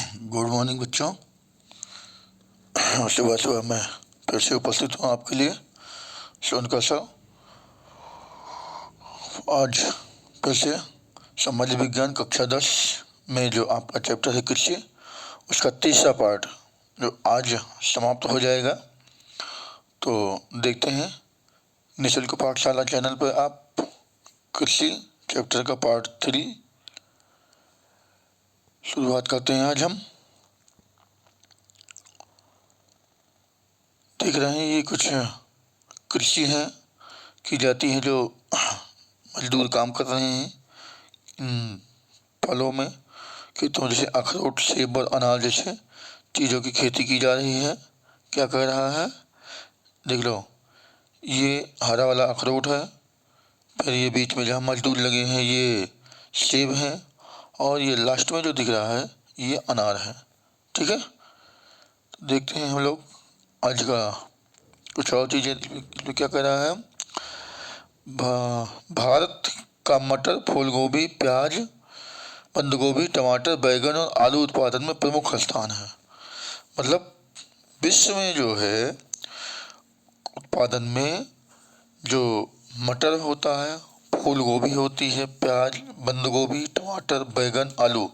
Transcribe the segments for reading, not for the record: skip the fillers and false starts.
Good morning बच्चों। सुबह सुबह मैं फिर से उपस्थित हूँ आपके लिए सोनका सा। आज फिर से समाज विज्ञान कक्षा 10 में जो आपका चैप्टर है कृषि, उसका तीसरा पार्ट जो आज समाप्त हो जाएगा। तो देखते हैं निःशुल्क पाठशाला चैनल पर आप कृषि चैप्टर का पार्ट 3 शुरुआत करते हैं। आज हम देख रहे हैं ये कुछ कृषि है की जाती है जो मजदूर काम कर रहे हैं इन फलों में, खेतों जैसे अखरोट, सेब और अनार जैसे चीज़ों की खेती की जा रही है। क्या कह रहा है देख लो, ये हरा वाला अखरोट है, फिर ये बीच में जहाँ मजदूर लगे हैं ये सेब हैं, और ये लास्ट में जो दिख रहा है ये अनार है। ठीक है, तो देखते हैं हम लोग आज का कुछ और चीज़ें जो क्या कह रहा है। भारत का मटर, फूल गोभी, प्याज, बंद गोभी, टमाटर, बैगन और आलू उत्पादन में प्रमुख स्थान है। मतलब विश्व में जो है उत्पादन में जो मटर होता है, फूल गोभी होती है, प्याज, बंद गोभी, टमाटर, बैगन, आलू,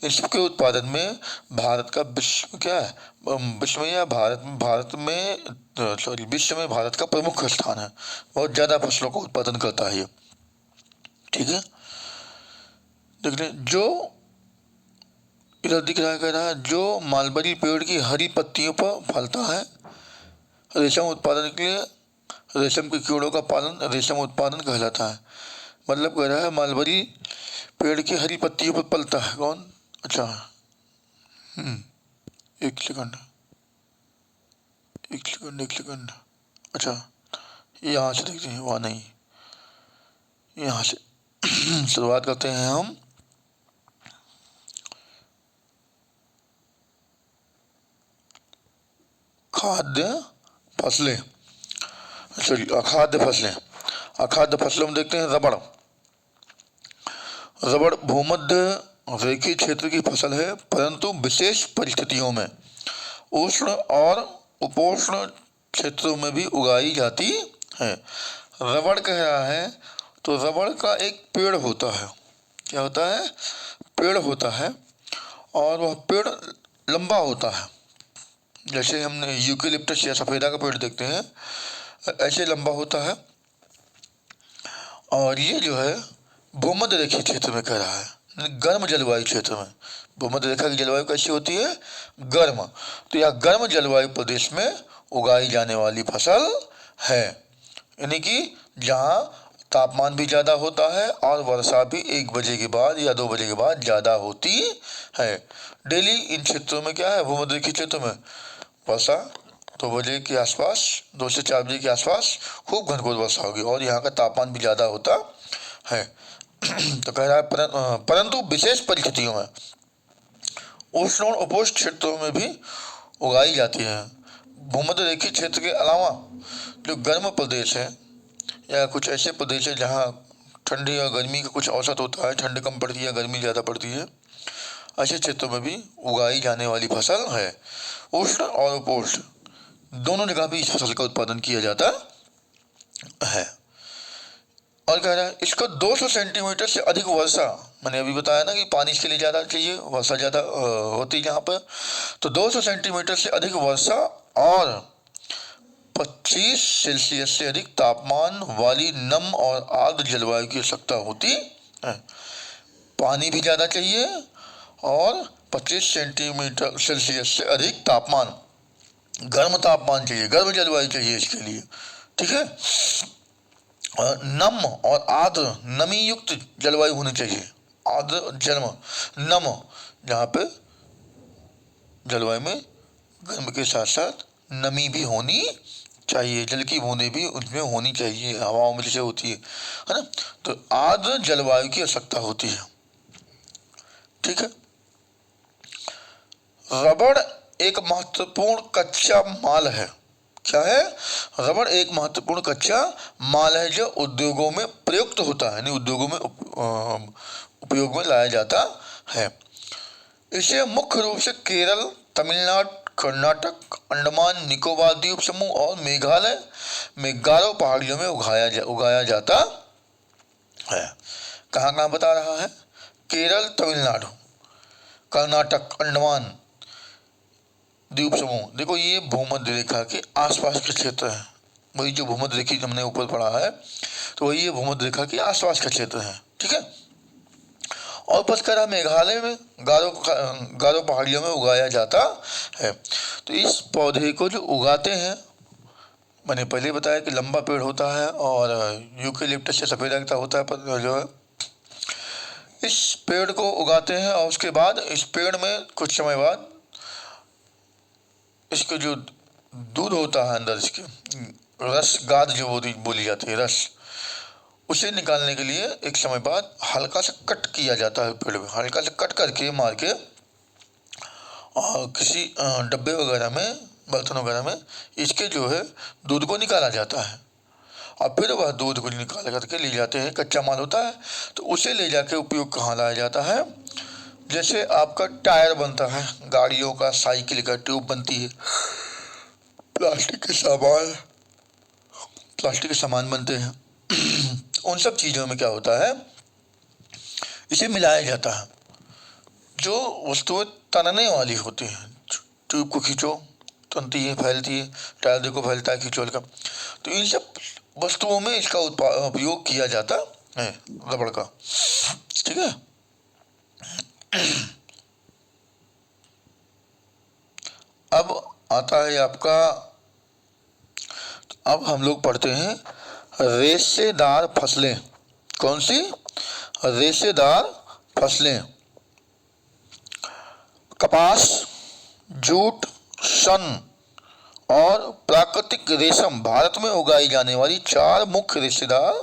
इन सबके उत्पादन में भारत का विश्व क्या है, विश्व में या भारत में सॉरी विश्व में भारत का प्रमुख स्थान है। बहुत ज़्यादा फसलों का उत्पादन करता है ये। ठीक है, देख लें जो इधर दिख रहा है, कह रहा है जो मालबरी पेड़ की हरी पत्तियों पर फलता है। रेशम उत्पादन के लिए रेशम के कीड़ों का पालन रेशम उत्पादन कहलाता है। मतलब कह रहा है मालबरी पेड़ की हरी पत्तियों पर पलता है कौन। अच्छा, एक सेकंड एक सेकंड। अच्छा, यहाँ से देखते हैं, वहाँ नहीं, यहाँ से शुरुआत करते हैं हम। खाद्य फसलें, सॉरी अखाद्य फसलें। अखाद्य फसलों में देखते हैं रबड़। रबड़ भूमध्य रेखीय क्षेत्र की फसल है, परंतु विशेष परिस्थितियों में उष्ण और उपोष्ण क्षेत्रों में भी उगाई जाती है। रबड़ कह रहा है तो रबड़ का एक पेड़ होता है। क्या होता है, पेड़ होता है, और वह पेड़ लंबा होता है। जैसे हमने यूकेलिप्टस या सफेदा का पेड़ देखते हैं, ऐसे लंबा होता है। और ये जो है भूमध्य रेखीय क्षेत्र में कह रहा है, गर्म जलवायु क्षेत्र में। भूमध्य रेखा की जलवायु कैसी होती है, गर्म। तो यह गर्म जलवायु प्रदेश में उगाई जाने वाली फसल है, यानी कि जहाँ तापमान भी ज़्यादा होता है और वर्षा भी 1 बजे के बाद या 2 बजे के बाद ज़्यादा होती है। डेली इन क्षेत्रों में क्या है, भूमध्य रेखीय क्षेत्र में वर्षा 2 बजे के आसपास, 2 से 4 बजे के आसपास खूब घनघोर वर्षा होगी, और यहाँ का तापमान भी ज़्यादा होता है। तो कह रहा है परंतु विशेष परिस्थितियों में उष्ण और उपोष्ण क्षेत्रों में भी उगाई जाती है। भूमध्य रेखीय क्षेत्र के अलावा जो गर्म प्रदेश है या कुछ ऐसे प्रदेश है जहाँ ठंडी और गर्मी का कुछ औसत होता है, ठंड कम पड़ती है, गर्मी ज़्यादा पड़ती है, ऐसे क्षेत्रों में भी उगाई जाने वाली फसल है। उष्ण और उपोष्ण दोनों जगह भी इस फसल का उत्पादन किया जाता है। और कह रहा है इसका 200 सेंटीमीटर से अधिक वर्षा, मैंने अभी बताया ना कि पानी इसके लिए ज़्यादा चाहिए, वर्षा ज़्यादा होती है यहाँ पर, तो 200 सेंटीमीटर से अधिक वर्षा और 25 सेल्सियस से अधिक तापमान वाली नम और आर्द्र जलवायु की आवश्यकता होती है। पानी भी ज़्यादा चाहिए और 25 सेंटीमीटर सेल्सियस से अधिक तापमान, गर्म तापमान चाहिए, गर्म जलवायु चाहिए इसके लिए। ठीक है, नम और आर्द्र नमी युक्त जलवायु होनी चाहिए। आर्द्र जन्म नम, जहाँ पे जलवायु में गर्म के साथ साथ नमी भी होनी चाहिए, जल की बूंदें भी उनमें होनी चाहिए, हवाओं में जैसे होती है ना। तो आर्द्र जलवायु की आवश्यकता होती है। ठीक है, रबड़ एक महत्वपूर्ण कच्चा माल है। क्या है, रबड़ एक महत्वपूर्ण कच्चा माल है जो उद्योगों में प्रयुक्त होता है, यानी उद्योगों में उपयोग में लाया जाता है। इसे मुख्य रूप से केरल, तमिलनाडु, कर्नाटक, अंडमान निकोबार द्वीप समूह और मेघालय में गारो पहाड़ियों में उगाया जाता है। कहाँ कहाँ बता रहा है? केरल, तमिलनाडु, कर्नाटक, अंडमान द्वीप समूह। देखो ये भूमध्य रेखा के आसपास के क्षेत्र है। वही जो भूमध्य रेखा हमने ऊपर पढ़ा है तो वही ये भूमध्य रेखा के आसपास का क्षेत्र है। ठीक है। और बस करा मेघालय में गारो पहाड़ियों में उगाया जाता है। तो इस पौधे को जो उगाते हैं, मैंने पहले बताया कि लंबा पेड़ होता है और यूकेलिप्टस से सफ़ेद रंग का होता है, पर जो है इस पेड़ को उगाते हैं और उसके बाद इस पेड़ में कुछ समय बाद इसके जो दूध होता है अंदर, इसके रस गाद जो बोली जाती है, रस, उसे निकालने के लिए एक समय बाद हल्का सा कट किया जाता है पेड़ में, हल्का सा कट करके मार के और किसी डब्बे वगैरह में, बर्तन वगैरह में इसके जो है दूध को निकाला जाता है। और फिर वह दूध को निकाल करके ले जाते हैं, कच्चा माल होता है तो उसे ले जाके उपयोग कहाँ लाया जाता है? जैसे आपका टायर बनता है गाड़ियों का, साइकिल का ट्यूब बनती है, प्लास्टिक के सामान बनते हैं उन सब चीज़ों में क्या होता है, इसे मिलाया जाता है। जो वस्तुएं तनने वाली होती हैं, ट्यूब को खींचो तनती है, फैलती है, टायर देखो फैलता है खींचो का, तो इन सब वस्तुओं में इसका उपयोग किया जाता है रबड़ का। ठीक है। अब आता है आपका, अब हम लोग पढ़ते हैं रेशेदार फसलें। कौन सी? रेशेदार फसलें। कपास, जूट, सन और प्राकृतिक रेशम भारत में उगाई जाने वाली 4 मुख्य रेशेदार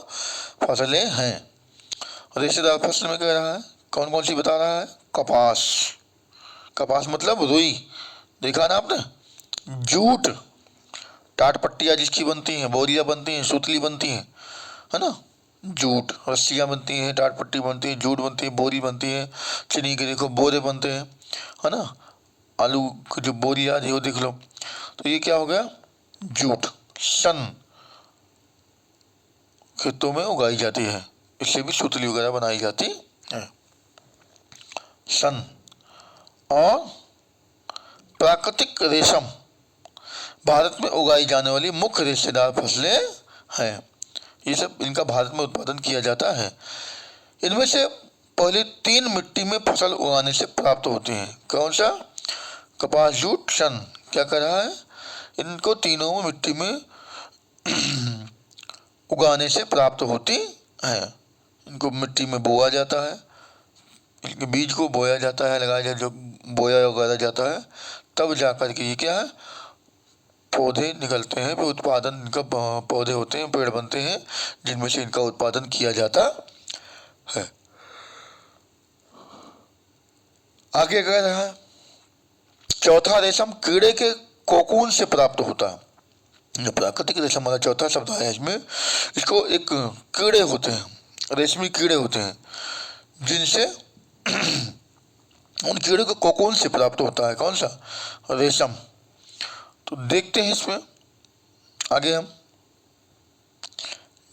फसलें हैं। रेशेदार फसल में कह रहा है कौन कौन सी बता रहा है? कपास, कपास मतलब रुई, देखा ना आपने। जूट, टाट पट्टियाँ जिसकी बनती हैं, बोरियाँ बनती हैं, सुतली बनती हैं, है ना। जूट, रस्सियाँ बनती हैं, टाट पट्टी बनती है, जूट बनती है, बोरी बनती है, चीनी के देखो बोरे बनते हैं, है ना। आलू की जो बोरी आ रही है वो देख लो। तो ये क्या हो गया? जूट। सन खेतों में उगाई जाती है, इससे भी सुतली वगैरह बनाई जाती है। सन। और प्राकृतिक रेशम भारत में उगाई जाने वाली मुख्य रेशेदार फसलें हैं। ये सब इनका भारत में उत्पादन किया जाता है। इनमें से पहले 3 मिट्टी में फसल उगाने से प्राप्त होते हैं। कौन सा? कपास, जूट, सन। क्या कर रहा है? इनको तीनों में मिट्टी में उगाने से प्राप्त होती है। इनको मिट्टी में बोया जाता है, इनके बीज को बोया जाता है, लगाया जाता, जो बोया वगैरह जाता है, तब जाकर के ये क्या है, पौधे निकलते हैं, फिर उत्पादन इनका पौधे होते हैं, पेड़ बनते हैं, जिनमें से इनका उत्पादन किया जाता है। आगे कह रहा है चौथा रेशम कीड़े के कोकून से प्राप्त होता है। जो प्राकृतिक रेशम वाला चौथा शब्द है इसमें, इसको एक कीड़े होते हैं, रेशमी कीड़े होते हैं, जिनसे उन कीड़े को कोकून से प्राप्त होता है। कौन सा? रेशम। तो देखते हैं इसमें आगे हम,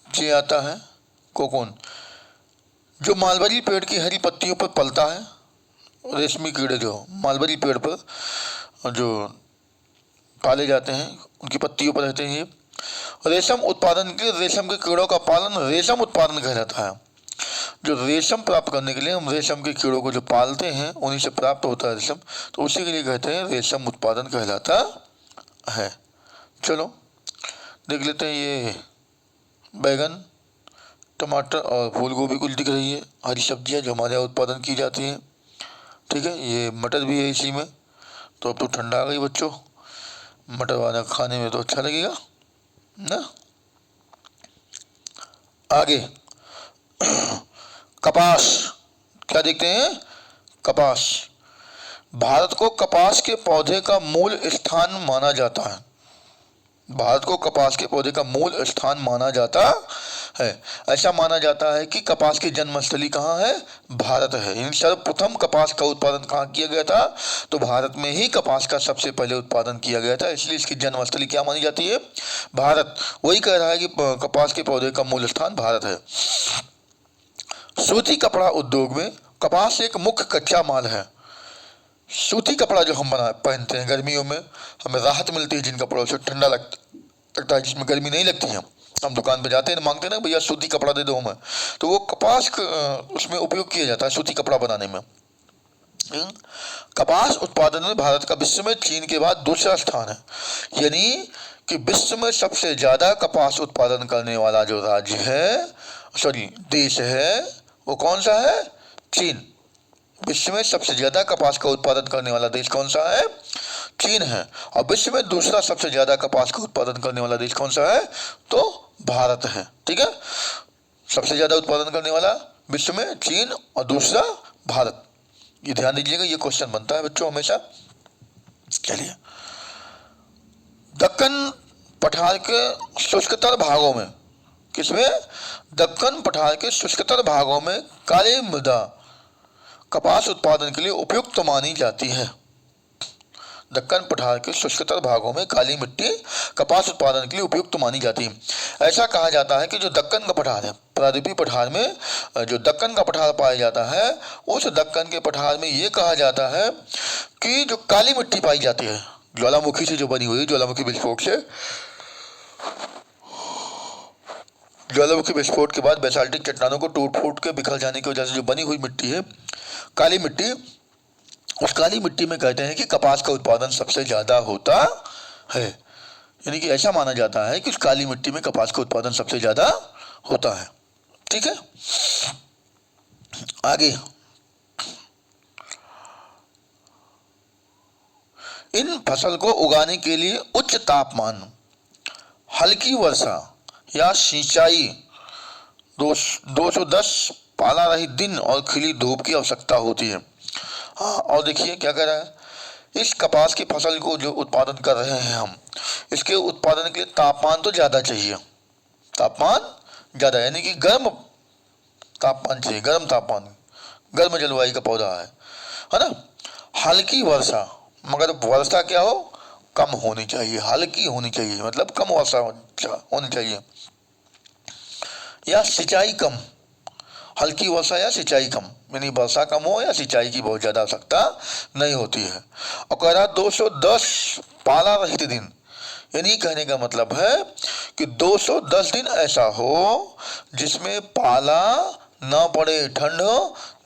ये आता है कोकून, जो मालबरी पेड़ की हरी पत्तियों पर पलता है। रेशमी कीड़े जो मालबरी पेड़ पर जो पाले जाते हैं, उनकी पत्तियों पर रहते हैं। ये रेशम उत्पादन के, रेशम के कीड़ों का पालन रेशम उत्पादन कहलाता है। जो रेशम प्राप्त करने के लिए हम रेशम के कीड़ों को जो पालते हैं, उन्हीं से प्राप्त होता है रेशम, तो उसी के लिए कहते हैं रेशम उत्पादन कहलाता है। चलो देख लेते हैं, ये बैगन, टमाटर और फूल गोभी कुछ दिख रही है, हरी सब्जियां जो हमारे यहाँ उत्पादन की जाती हैं। ठीक है। ये मटर भी है इसी में। तो अब तो ठंडा आ गई बच्चों, मटर वाला खाने में तो अच्छा लगेगा ना। आगे कपास, क्या देखते हैं? कपास। भारत को कपास के पौधे का मूल स्थान माना जाता है। भारत को कपास के पौधे का मूल स्थान माना जाता है। ऐसा माना जाता है कि कपास की जन्मस्थली कहाँ है? भारत है। यानी सर्वप्रथम कपास का उत्पादन कहाँ किया गया था? तो भारत में ही कपास का सबसे पहले उत्पादन किया गया था, इसलिए इसकी जन्मस्थली क्या मानी जाती है? भारत। वही कह रहा है कि कपास के पौधे का मूल स्थान भारत है। सूती कपड़ा उद्योग में कपास एक मुख्य कच्चा माल है। सूती कपड़ा जो हम पहनते हैं गर्मियों में, हमें राहत मिलती है जिन कपड़ों से, ठंडा लगता है, जिसमें गर्मी नहीं लगती है। हम दुकान पे जाते हैं, मांगते हैं ना, भैया सूती कपड़ा दे दो हमें, तो वो कपास उसमें उपयोग किया जाता है सूती कपड़ा बनाने में। कपास उत्पादन में भारत का विश्व में चीन के बाद दूसरा स्थान है। यानी कि विश्व में सबसे ज्यादा कपास उत्पादन करने वाला जो राज्य है, देश है, वो कौन सा है? चीन। विश्व में सबसे ज्यादा कपास का उत्पादन करने वाला देश कौन सा है? चीन है। और विश्व में दूसरा सबसे ज्यादा कपास का उत्पादन करने वाला देश कौन सा है? तो भारत है। ठीक है, सबसे ज्यादा उत्पादन करने वाला विश्व में चीन और दूसरा भारत। ये ध्यान दीजिएगा, ये क्वेश्चन बनता है बच्चों हमेशा। चलिए, दक्कन पठार के शुष्कतर भागों में, किसमें? दक्कन पठार के शुष्कतर भागों में काली मृदा कपास उत्पादन के लिए उपयुक्त मानी जाती है। दक्कन पठार के शुष्कतर भागों में काली मिट्टी कपास उत्पादन के लिए उपयुक्त मानी जाती है। ऐसा कहा जाता है कि जो दक्कन का पठार है, प्रायद्वीपीय पठार में जो दक्कन का पठार पाया जाता है, उस दक्कन के पठार में ये कहा जाता है कि जो काली मिट्टी पाई जाती है, ज्वालामुखी से जो बनी हुई, ज्वालामुखी विस्फोट से, ज्वालामुखी विस्फोट के बाद बेसाल्टिक चट्टानों को टूट फूट के बिखर जाने की वजह से जो बनी हुई मिट्टी है, काली मिट्टी, उस काली मिट्टी में कहते हैं कि कपास का उत्पादन सबसे ज्यादा होता है। यानी कि ऐसा माना जाता है कि उस काली मिट्टी में कपास का उत्पादन सबसे ज्यादा होता है। ठीक है, आगे, इन फसल को उगाने के लिए उच्च तापमान, हल्की वर्षा या सिंचाई, 210 पाला रहित दिन और खिली धूप की आवश्यकता होती है। हाँ, और देखिए क्या कह रहा है, इस कपास की फसल को जो उत्पादन कर रहे हैं हम, इसके उत्पादन के लिए तापमान तो ज्यादा चाहिए, तापमान ज्यादा, यानी कि गर्म तापमान चाहिए, गर्म तापमान, गर्म जलवायु का पौधा है ना। हल्की वर्षा, मगर वर्षा क्या हो? कम होनी चाहिए, हल्की होनी चाहिए, मतलब कम वर्षा होनी चाहिए। या सिंचाई कम, हल्की वर्षा या सिंचाई कम, यानी वर्षा कम हो या सिंचाई की बहुत ज्यादा आवश्यकता नहीं होती है। और कह रहा 210 पाला रहित दिन, यानी कहने का मतलब है कि 210 दिन ऐसा हो जिसमें पाला ना पड़े, ठंड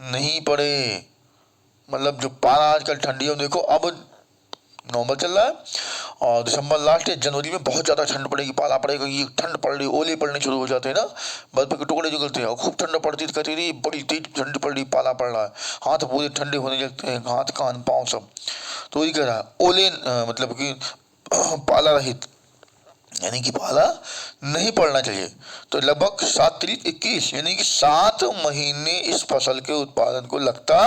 नहीं पड़े। मतलब जो पाला आजकल ठंडियों, देखो अब नवंबर चल रहा है और दिसंबर लास्ट या जनवरी में बहुत ज्यादा ठंड पड़ेगी, पाला पड़ेगा, ये ठंड पड़ रही, ओले पड़ने शुरू हो जाते हैं ना, बर्फ के टुकड़े जो गिरते हैं, और खूब ठंड पड़ती है, कहती रही बड़ी तेज ठंड पड़ रही, पाला पड़ रहा है, हाथ पूरे ठंडे होने लगते हैं, हाथ कान पाँव सब। तो वही कह रहा है ओले, मतलब कि पाला रहित, यानी कि पाला नहीं पड़ना चाहिए। तो लगभग 7-21, यानी कि 7 महीने इस फसल के उत्पादन को लगता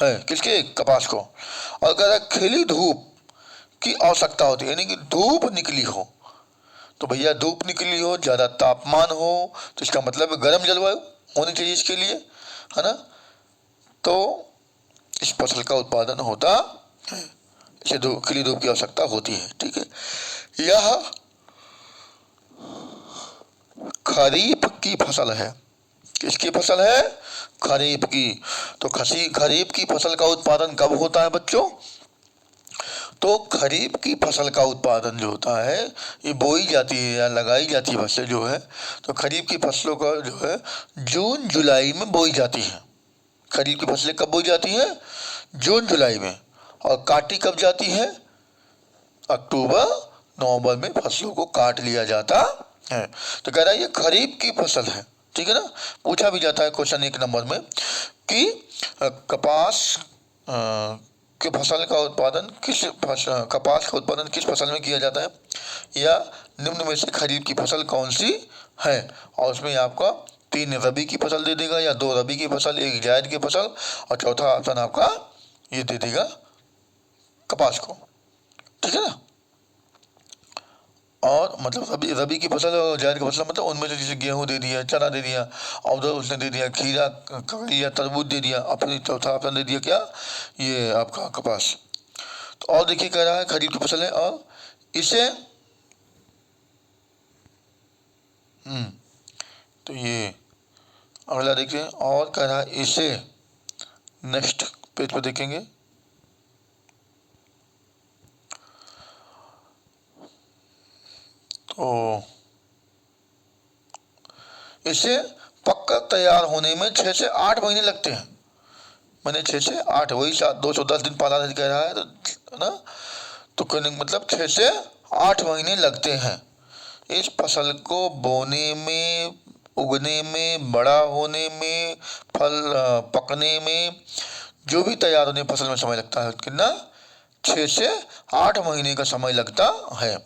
है, किसके? कपास को। और कह रहा खिली धूप की आवश्यकता होती है, यानी कि धूप निकली हो, तो भैया धूप निकली हो, ज्यादा तापमान हो, तो इसका मतलब गर्म जलवायु होनी चाहिए इसके लिए, है ना। तो इस फसल का उत्पादन होता है, इसे खिली धूप की आवश्यकता होती है। ठीक है, यह खरीफ की फसल है। किसकी फसल है? खरीफ की। तो खरीफ की फसल का उत्पादन कब होता है बच्चों? तो खरीफ की फसल का उत्पादन जो होता है, ये बोई जाती है या लगाई जाती है फसलें जो है, तो खरीफ की फसलों का जो है जून जुलाई में बोई जाती है। खरीफ की फसलें कब बोई जाती हैं? जून जुलाई में। और काटी कब जाती है? अक्टूबर नवंबर में फसलों को काट लिया जाता है। तो कह रहा है ये खरीफ की फसल है। ठीक है ना, पूछा भी जाता है क्वेश्चन 1 नंबर में कि कपास की फसल का उत्पादन कपास का उत्पादन किस फसल में किया जाता है, या निम्न में से खरीफ की फसल कौन सी है। और उसमें आपका 3 रबी की फसल दे देगा, या 2 रबी की फसल, 1 जायद की फसल, और चौथा ऑप्शन आपका ये दे देगा कपास को। ठीक है ना। और मतलब रबी की फसल और जायद की फसल, मतलब उनमें से जैसे गेहूँ दे दिया, चना दे दिया, और उधर उसने दे दिया खीरा, ककड़ी या तरबूज दे दिया, अपनी चौथा ऑप्शन दे दिया क्या, ये आपका कपास। तो और देखिए कह रहा है खरीफ की फसल है, और इसे तो ये अगला देखिए, और कह रहा है इसे, नेक्स्ट पेज पर देखेंगे, तो इसे पक्का तैयार होने में 6 से 8 महीने लगते हैं। मैंने 6 से 8, वही 210 दिन 15 दिन कह रहा है, तो ना, तो कहने का मतलब 6 से 8 महीने लगते हैं इस फसल को बोने में, उगने में, बड़ा होने में, फल पकने में, जो भी तैयार होने फसल में समय लगता है कितना, 6 से 8 महीने का समय लगता है।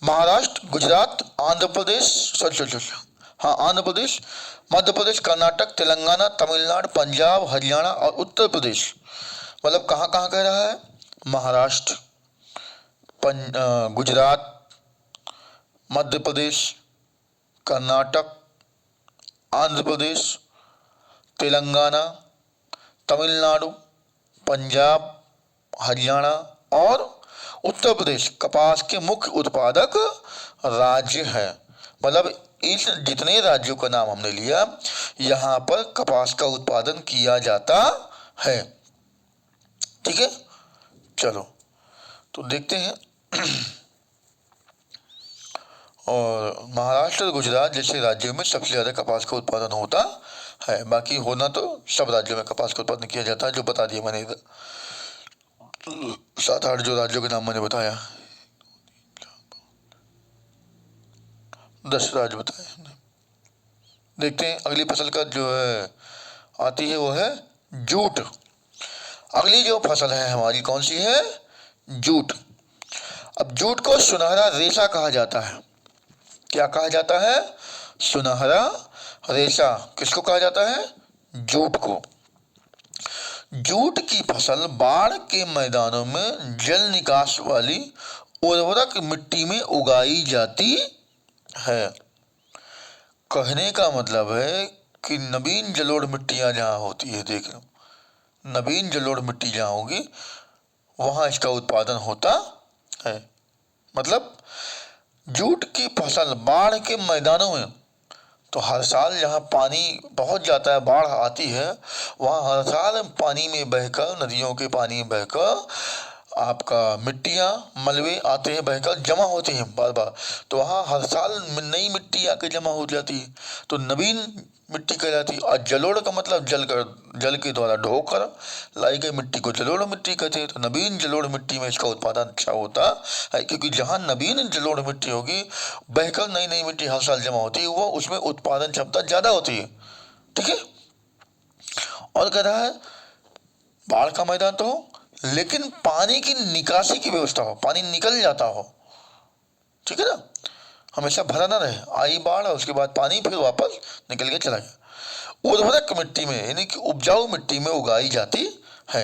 महाराष्ट्र, गुजरात, आंध्र प्रदेश, हाँ आंध्र प्रदेश, मध्य प्रदेश, कर्नाटक, तेलंगाना, तमिलनाडु, पंजाब, हरियाणा और उत्तर प्रदेश, मतलब कहाँ कहाँ कह रहा है, महाराष्ट्र, गुजरात, मध्य प्रदेश, कर्नाटक, आंध्र प्रदेश, तेलंगाना, तमिलनाडु, पंजाब, हरियाणा और उत्तर प्रदेश कपास के मुख्य उत्पादक राज्य है। मतलब इस जितने राज्यों का नाम हमने लिया, यहाँ पर कपास का उत्पादन किया जाता है। ठीक है, चलो तो देखते हैं। और महाराष्ट्र और गुजरात जैसे राज्यों में सबसे ज़्यादा कपास का उत्पादन होता है, बाकी होना तो सब राज्यों में कपास का उत्पादन किया जाता है, जो बता दिया मैंने इधर 7-8 जो राज्यों के नाम मैंने बताया, 10 राज्य बताए हमने। देखते हैं अगली फसल का जो है आती है वो है जूट। अगली जो फसल है हमारी कौन सी है, जूट। अब जूट को सुनहरा रेशा कहा जाता है। क्या कहा जाता है, सुनहरा रेशा। किसको कहा जाता है, जूट को। जूट की फसल बाढ़ के मैदानों में जल निकास वाली उर्वरक मिट्टी में उगाई जाती है। कहने का मतलब है कि नवीन जलोढ़ मिट्टियां जहाँ होती है, देख लो, नवीन जलोढ़ मिट्टी जहाँ होगी वहाँ इसका उत्पादन होता है। मतलब जूट की फसल बाढ़ के मैदानों में, तो हर साल जहाँ पानी पहुँच जाता है, बाढ़ आती है, वहाँ हर साल पानी में बहकर, नदियों के पानी में बहकर आपका मिट्टियाँ, मलबे आते हैं, बहकर जमा होते हैं बार बार, तो वहाँ हर साल नई मिट्टी आके जमा हो जाती है, तो नवीन मिट्टी कहलाती है। और जलोढ़ का मतलब जल के द्वारा ढोकर लाई गई मिट्टी को जलोढ़ मिट्टी कहते हैं। तो नवीन जलोढ़ मिट्टी में इसका उत्पादन अच्छा होता है, क्योंकि जहाँ नवीन जलोढ़ मिट्टी होगी, बहकर नई नई मिट्टी हर साल जमा होती है, वो उसमें उत्पादन क्षमता ज़्यादा होती है। ठीक है, और कह रहा है बाढ़ का मैदान तो हो, लेकिन पानी की निकासी की व्यवस्था हो, पानी निकल जाता हो। ठीक है ना, हमेशा भरा ना रहे, आई बाढ़ और उसके बाद पानी फिर वापस निकल के चला गया। उर्वरक मिट्टी में यानी कि उपजाऊ मिट्टी में उगाई जाती है,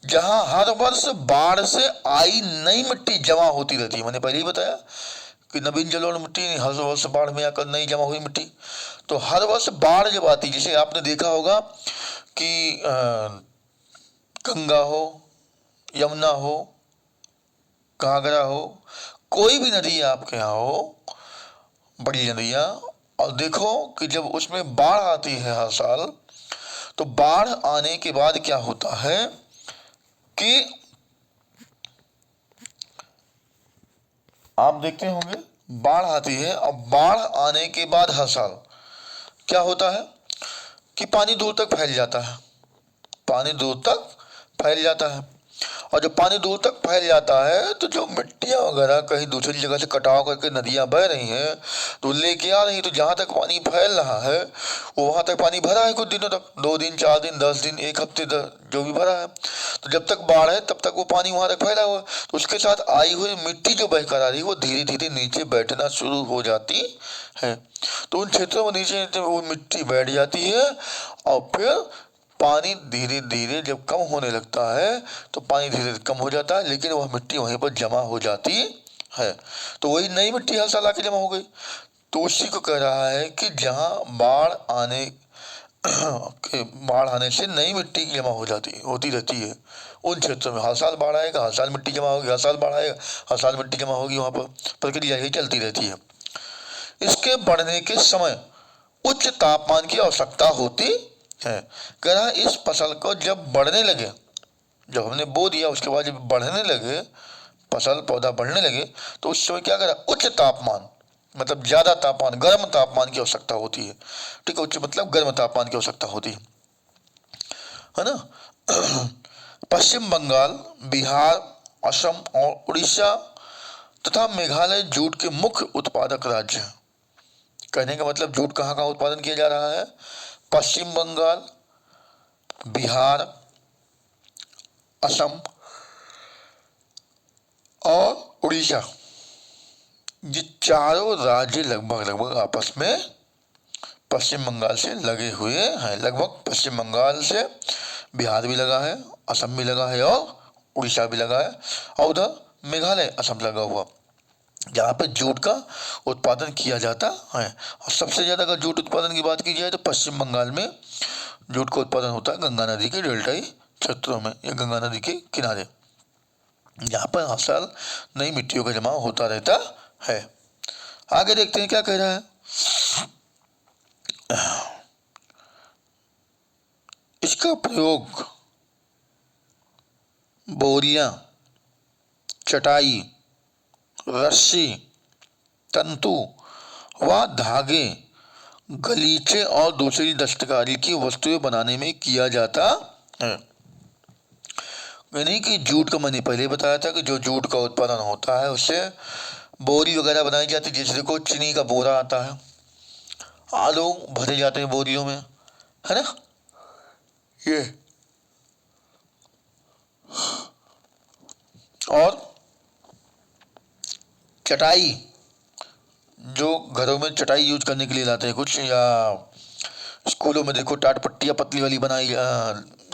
जहां हर वर्ष बाढ़ से आई नई मिट्टी जमा होती रहती है। मैंने पहले ही बताया कि नवीन जलोढ़ मिट्टी नहीं, हर वर्ष बाढ़ में आकर नई जमा हुई मिट्टी। तो हर वर्ष बाढ़ जब आती, जैसे आपने देखा होगा कि गंगा हो, यमुना हो, घाघरा हो, कोई भी नदी आपके यहाँ हो, बड़ी नदियाँ, और देखो कि जब उसमें बाढ़ आती है हर साल, तो बाढ़ आने के बाद क्या होता है कि आप देखते होंगे बाढ़ आती है, और बाढ़ आने के बाद हर साल क्या होता है कि पानी दूर तक फैल जाता है, पानी दूर तक फैल जाता है। और जब पानी दूर तक फैल जाता है, तो जो मिट्टियाँ वगैरह कहीं दूसरी जगह से कटाव करके नदियाँ बह रही हैं, तो लेके आ रही, तो जहाँ तक पानी फैल रहा है वो वहाँ तक पानी भरा है कुछ दिनों तक, 2 दिन, 4 दिन, 10 दिन, 1 हफ्ते तक जो भी भरा है। तो जब तक बाढ़ है तब तक वो पानी वहाँ तक फैला हुआ है, तो उसके साथ आई हुई मिट्टी जो बह कर आ रही है वो धीरे धीरे नीचे बैठना शुरू हो जाती है। तो उन क्षेत्रों में नीचे वो मिट्टी बैठ जाती है, और फिर पानी धीरे धीरे जब कम होने लगता है, तो पानी धीरे धीरे कम हो जाता है, लेकिन वह मिट्टी वहीं पर जमा हो जाती है। तो वही नई मिट्टी हर साल आके जमा हो गई। तो उसी को कह रहा है कि जहाँ बाढ़ आने से नई मिट्टी जमा हो जाती होती रहती है उन क्षेत्रों में। हर साल बाढ़ आएगा, हर साल मिट्टी जमा होगी, हर साल बाढ़ आएगा, हर साल मिट्टी जमा होगी, वहाँ पर प्रक्रिया ही चलती रहती है। इसके बढ़ने के समय उच्च तापमान की आवश्यकता होती है। कह रहा है इस फसल को जब बढ़ने लगे, जब हमने बो दिया उसके बाद जब बढ़ने लगे, फसल पौधा बढ़ने लगे, तो उस समय क्या करा, उच्च तापमान मतलब ज़्यादा तापमान, गर्म तापमान की आवश्यकता होती है। ठीक है, उच्च मतलब गर्म तापमान की आवश्यकता होती है ना। पश्चिम बंगाल, बिहार, असम और उड़ीसा तथा मेघालय जूट के मुख्य उत्पादक राज्य हैं। कहने का मतलब जूट कहाँ कहाँ उत्पादन किया जा रहा है? पश्चिम बंगाल, बिहार, असम और उड़ीसा, ये चारों राज्य लगभग लगभग आपस में पश्चिम बंगाल से लगे हुए हैं। लगभग पश्चिम बंगाल से बिहार भी लगा है, असम भी लगा है और उड़ीसा भी लगा है, और उधर मेघालय असम लगा हुआ, जहाँ पे जूट का उत्पादन किया जाता है। और सबसे ज़्यादा अगर जूट उत्पादन की बात की जाए तो पश्चिम बंगाल में जूट का उत्पादन होता है गंगा नदी के डेल्टाई क्षेत्रों में या गंगा नदी के किनारे, जहाँ पर हर साल नई मिट्टियों का जमाव होता रहता है। आगे देखते हैं क्या कह रहा है। इसका प्रयोग बोरियां, चटाई, रस्सी, तंतु व धागे, गलीचे और दूसरी दस्तकारी की वस्तुएं बनाने में किया जाता है। यानी कि जूट का मैंने पहले बताया था कि जो जूट का उत्पादन होता है उससे बोरी वगैरह बनाई जाती है। जैसे देखो चीनी का बोरा आता है, आलू भरे जाते हैं बोरियों में, है ना। ये और चटाई, जो घरों में चटाई यूज करने के लिए लाते हैं कुछ, या स्कूलों में देखो टाट पट्टियाँ पतली वाली बनाई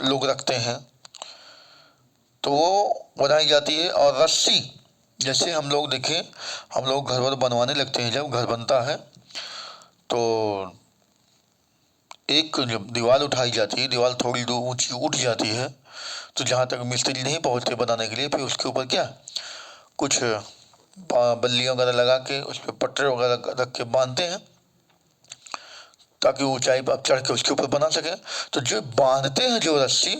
लोग रखते हैं, तो वो बनाई जाती है। और रस्सी, जैसे हम लोग देखें, हम लोग घर वर बनवाने लगते हैं, जब घर बनता है तो एक जब दीवार उठाई जाती है, दीवार थोड़ी दूर ऊंची उठ जाती है, तो जहाँ तक मिस्त्री नहीं पहुँचते बनाने के लिए, फिर उसके ऊपर क्या कुछ बल्लियाँ वगैरह लगा के उस पर पटरे वगैरह रख के बांधते हैं, ताकि ऊंचाई पर आप चढ़ के उसके ऊपर बना सके। तो जो बांधते हैं जो रस्सी,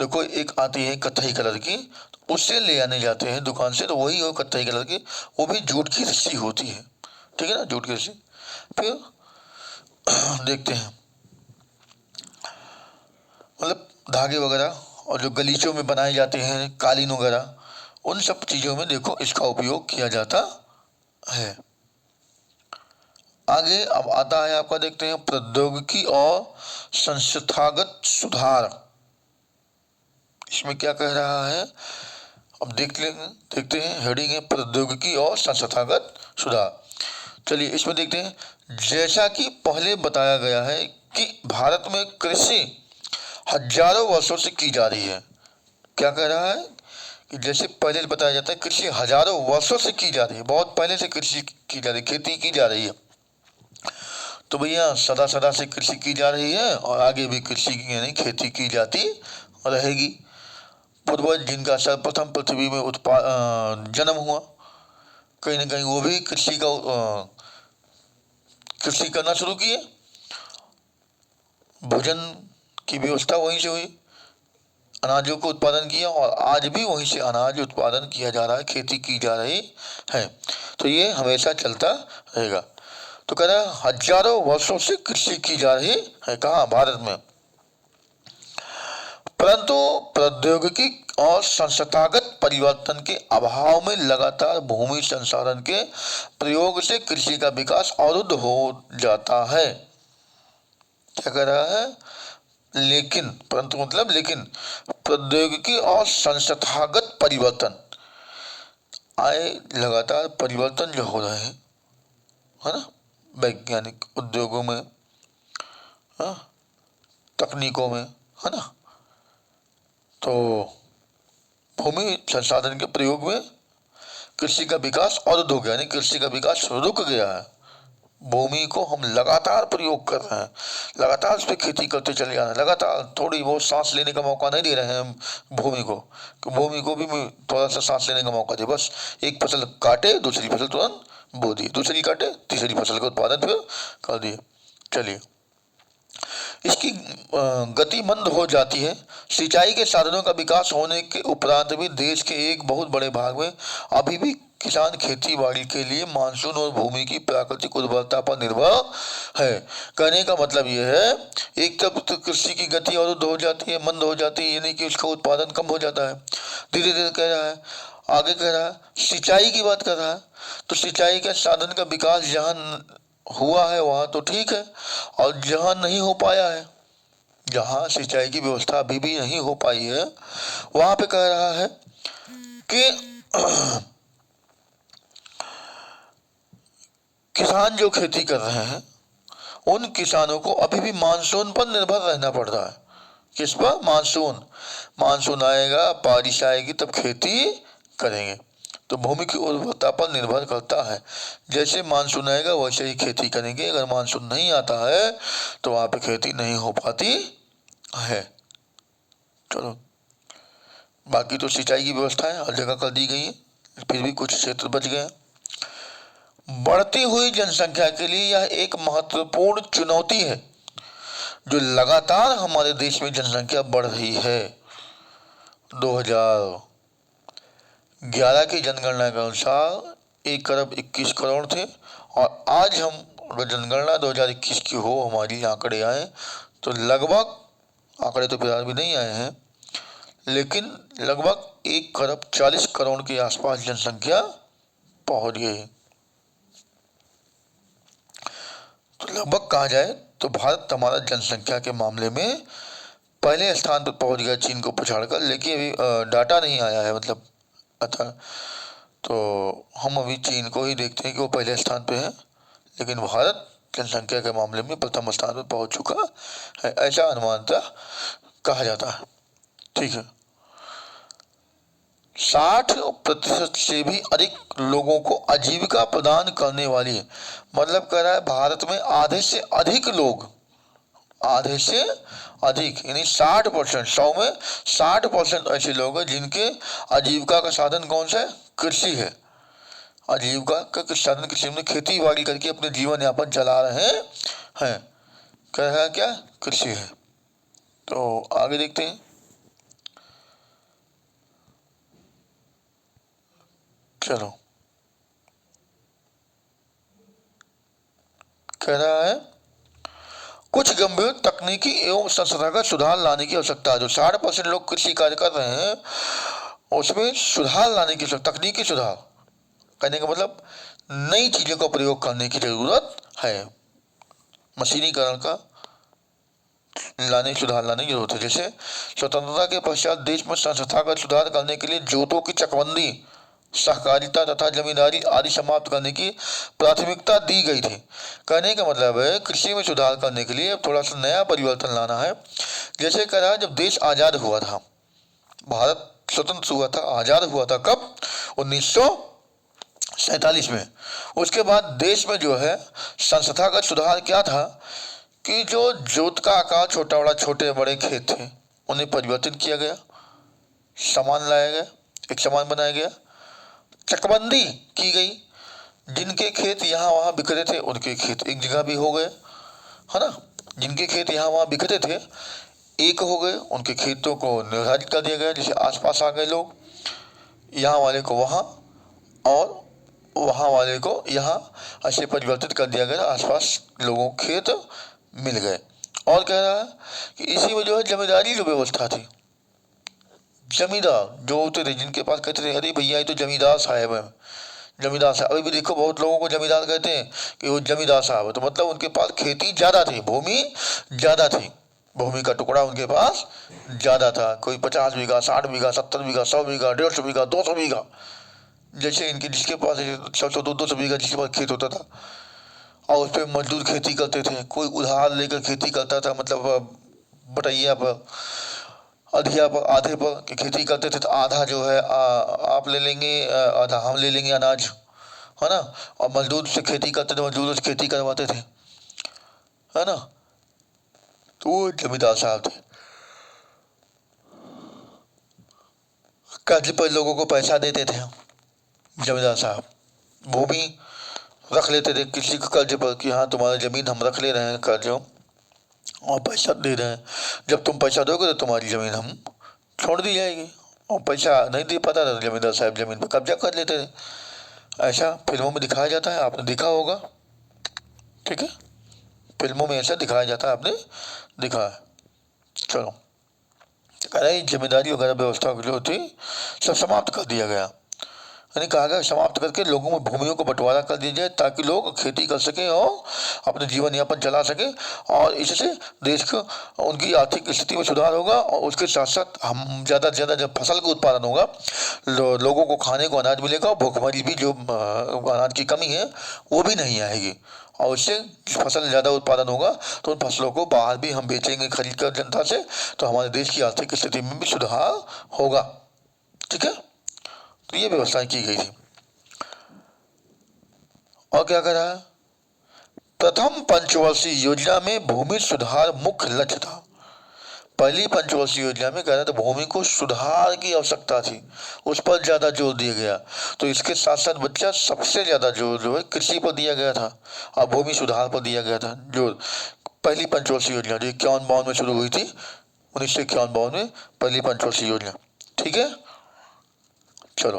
देखो एक आती है कत्थई कलर की, तो उससे ले आने जाते हैं दुकान से, तो वही हो कत्थई कलर की, वो भी जूट की रस्सी होती है। ठीक है ना, जूट की रस्सी। फिर देखते हैं मतलब धागे वगैरह, और जो गलीचों में बनाए जाते हैं कालीन वगैरह, उन सब चीज़ों में देखो इसका उपयोग किया जाता है। आगे अब आता है आपका, देखते हैं प्रौद्योगिकी और संस्थागत सुधार। इसमें क्या कह रहा है अब देखते हैं। हेडिंग है प्रौद्योगिकी और संस्थागत सुधार। चलिए इसमें देखते हैं। जैसा कि पहले बताया गया है कि भारत में कृषि हजारों वर्षों से की जा रही है। क्या कह रहा है कि जैसे पहले बताया जाता है कृषि हजारों वर्षों से की जा रही है, बहुत पहले से कृषि की जा रही है, खेती की जा रही है। तो भैया सदा सदा से कृषि की जा रही है और आगे भी कृषि यानी खेती की जाती रहेगी। पूर्वज जिनका सर्वप्रथम पृथ्वी में जन्म हुआ, कहीं ना कहीं वो भी कृषि करना शुरू किए, भोजन की व्यवस्था वहीं से हुई, अनाजों को उत्पादन किया, और आज भी वहीं से अनाज उत्पादन किया जा रहा है, खेती की जा रही है। तो ये हमेशा चलता रहेगा। तो कह रहा है हजारों वर्षों से कृषि की जा रही है, कहाँ, भारत में। परंतु प्रौद्योगिकी और संस्थागत परिवर्तन के अभाव में लगातार भूमि संसाधन के प्रयोग से कृषि का विकास अवरुद्ध हो जाता है। क्या कह रहा है, लेकिन, परंतु मतलब लेकिन प्रौद्योगिकी और संस्थागत परिवर्तन आए, लगातार परिवर्तन जो हो रहे हैं, है ना, वैज्ञानिक उद्योगों में, हाँ, तकनीकों में, है ना, तो भूमि संसाधन के प्रयोग में कृषि का विकास अवरुद्ध हो गया, यानी कृषि का विकास रुक गया है। भूमि को हम लगातार प्रयोग कर रहे हैं, लगातार उस पर खेती करते चले जा रहे हैं, लगातार थोड़ी बहुत सांस लेने का मौका नहीं दे रहे हैं हम भूमि को, कि भूमि को भी थोड़ा सा सांस लेने का मौका दे। बस एक फसल काटे, दूसरी फसल तुरंत बो दी, दूसरी काटे, तीसरी फसल का उत्पादन फिर कर दिए। चलिए, इसकी गति मंद हो जाती है। सिंचाई के साधनों का विकास होने के उपरांत भी देश के एक बहुत बड़े भाग में अभी भी किसान खेती बाड़ी के लिए मानसून और भूमि की प्राकृतिक उर्वरता पर निर्भर है। कहने का मतलब यह है, एक तरफ तो कृषि की गति अवरुद्ध हो जाती है, मंद हो जाती है, यानी कि उसका उत्पादन कम हो जाता है, धीरे धीरे कह रहा है। आगे कह रहा है, सिंचाई की बात कर रहा है, तो सिंचाई के साधन का विकास जहाँ हुआ है वहाँ तो ठीक है, और जहाँ नहीं हो पाया है, जहाँ सिंचाई की व्यवस्था अभी भी नहीं हो पाई है, वहाँ पे कह रहा है कि किसान जो खेती कर रहे हैं उन किसानों को अभी भी मानसून पर निर्भर रहना पड़ रहा है। किस पर? मानसून। मानसून आएगा, बारिश आएगी, तब खेती करेंगे। तो भूमि की उर्वरता पर निर्भर करता है, जैसे मानसून आएगा वैसे ही खेती करेंगे। अगर मानसून नहीं आता है तो वहाँ पे खेती नहीं हो पाती है। चलो, बाकी तो सिंचाई की व्यवस्थाएं हर जगह कर दी गई है, फिर भी कुछ क्षेत्र बच गए। बढ़ती हुई जनसंख्या के लिए यह एक महत्वपूर्ण चुनौती है, जो लगातार हमारे देश में जनसंख्या बढ़ रही है। 2011 की जनगणना के अनुसार 1 अरब 21 करोड़ थे, और आज हम अगर जनगणना 2021 की हो, हमारी आंकड़े आए तो लगभग, आंकड़े तो फिलहाल भी नहीं आए हैं, लेकिन लगभग 1 अरब 40 करोड़ के आसपास जनसंख्या पहुंच गई। तो लगभग कहा जाए तो भारत हमारा जनसंख्या के मामले में पहले स्थान पर पहुंच गया, चीन को पछाड़कर। लेकिन अभी डाटा नहीं आया है, मतलब अच्छा, तो हम अभी चीन को ही देखते हैं कि वो पहले स्थान पे है, लेकिन भारत जनसंख्या के मामले में प्रथम स्थान पर पहुंच चुका है, ऐसा अनुमानतः कहा जाता है। ठीक है, 60% से भी अधिक लोगों को आजीविका प्रदान करने वाली है, मतलब कह रहा है भारत में आधे से अधिक लोग, आधे से अधिक यानी 60%, 100 में 60% ऐसे लोग हैं जिनके आजीविका का साधन कौन सा है? कृषि है। आजीविका का साधन कृषि में खेती बाड़ी करके अपने जीवन यापन चला रहे हैं। कह रहा है क्या? कृषि है। तो आगे देखते हैं। चलो, कह रहा है कुछ गंभीर तकनीकी एवं संस्थागत सुधार लाने की आवश्यकता है। जो 60% लोग कृषि कार्य कर रहे हैं उसमें सुधार लाने की, तकनीकी सुधार करने का मतलब नई चीजों का प्रयोग करने की जरूरत है, मशीनीकरण का सुधार लाने की जरूरत है। जैसे स्वतंत्रता के पश्चात देश में संस्थागत सुधार करने के लिए जोतों की चकबंदी, सहकारिता तथा जमींदारी आदि समाप्त करने की प्राथमिकता दी गई थी। कहने का मतलब है कृषि में सुधार करने के लिए थोड़ा सा नया परिवर्तन लाना है। जैसे कह रहा है, जब देश आज़ाद हुआ था, भारत स्वतंत्र हुआ था, आज़ाद हुआ था कब? 1947 में। उसके बाद देश में जो है संस्थागत सुधार क्या था कि जो जोत का आकार छोटा बड़ा, छोटे बड़े खेत थे उन्हें परिवर्तित किया गया, समान लाया गया, एक समान बनाया गया, चकबंदी की गई, जिनके खेत यहाँ वहाँ बिखरे थे उनके खेत एक जगह भी हो गए, है ना, जिनके खेत यहाँ वहाँ बिखरे थे एक हो गए, उनके खेतों को निर्धारित कर दिया गया। जैसे आसपास आ गए लोग, यहाँ वाले को वहाँ और वहाँ वाले को यहाँ, ऐसे परिवर्तित कर दिया गया, आसपास लोगों को खेत मिल गए। और कह रहा है कि इसी में जो है जमींदारी जो व्यवस्था थी, जमींदार जो होते थे जिनके पास, कहते थे अरे भैया ये तो जमींदार साहब है, जमींदार साहब। अभी भी देखो बहुत लोगों को जमींदार कहते हैं कि वो जमींदार साहब है, तो मतलब उनके पास खेती ज़्यादा थी, भूमि ज़्यादा थी, भूमि का टुकड़ा उनके पास ज़्यादा था। कोई 50 बीघा, 60 बीघा, 70 बीघा, 100 बीघा, 150 बीघा, 200 बीघा, जैसे इनके जिसके पास 100 200 बीघा जिसके पास खेत होता था, और उस पर मजदूर खेती करते थे। कोई उधार लेकर खेती करता था, मतलब बटैया पर, अधिया पर आधे पर कि खेती करते थे तो आधा जो है आप ले लेंगे, आधा हम ले लेंगे अनाज, है ना। और मजदूर से खेती करते थे, मजदूरों से खेती करवाते थे, है ना। तो वो जमींदार साहब थे। कर्ज पर लोगों को पैसा देते थे जमींदार साहब, भूमि रख लेते थे किसी को कर्ज पर कि हाँ तुम्हारी जमीन हम रख ले रहे हैं कर्जों और पैसा दे रहे हैं, जब तुम पैसा दोगे तो तुम्हारी जमीन हम छोड़ दी जाएगी। और पैसा नहीं दे पाता था तो जमींदार साहब जमीन पर कब्जा कर लेते थे। ऐसा फिल्मों में दिखाया जाता है, आपने देखा होगा, ठीक है। फिल्मों में ऐसा दिखाया जाता है, आपने देखा है। चलो, कह रहा है जिम्मेदारी वगैरह व्यवस्था जो थी सब समाप्त कर दिया गया, यानी कहा गया समाप्त करके लोगों में भूमियों को बंटवारा कर दिया जाए ताकि लोग खेती कर सकें और अपने जीवन यापन चला सकें, और इससे देश को उनकी आर्थिक स्थिति में सुधार होगा। और उसके साथ साथ हम ज़्यादा से ज़्यादा जब फसल का उत्पादन होगा लोगों को खाने को अनाज मिलेगा, और भूखमरी भी जो अनाज की कमी है वो भी नहीं आएगी। और उससे फसल ज़्यादा उत्पादन होगा तो उन फसलों को बाहर भी हम बेचेंगे खरीद कर जनता से, तो हमारे देश की आर्थिक स्थिति में भी सुधार होगा, ठीक है। तो ये व्यवस्थाएं की गई थी। और क्या करा, प्रथम पंचवर्षीय योजना में भूमि सुधार मुख्य लक्ष्य था। पहली पंचवर्षीय योजना में कह रहा था भूमि को सुधार की आवश्यकता थी, उस पर ज्यादा जोर दिया गया। तो इसके साथ साथ बच्चा सबसे ज्यादा जोर जो है कृषि पर दिया गया था और भूमि सुधार पर दिया गया था। जोर पहली पंचवर्षीय योजना जो 51-52 में शुरू हुई थी, 1951-52 में पहली पंचवर्षीय योजना, ठीक है। चलो,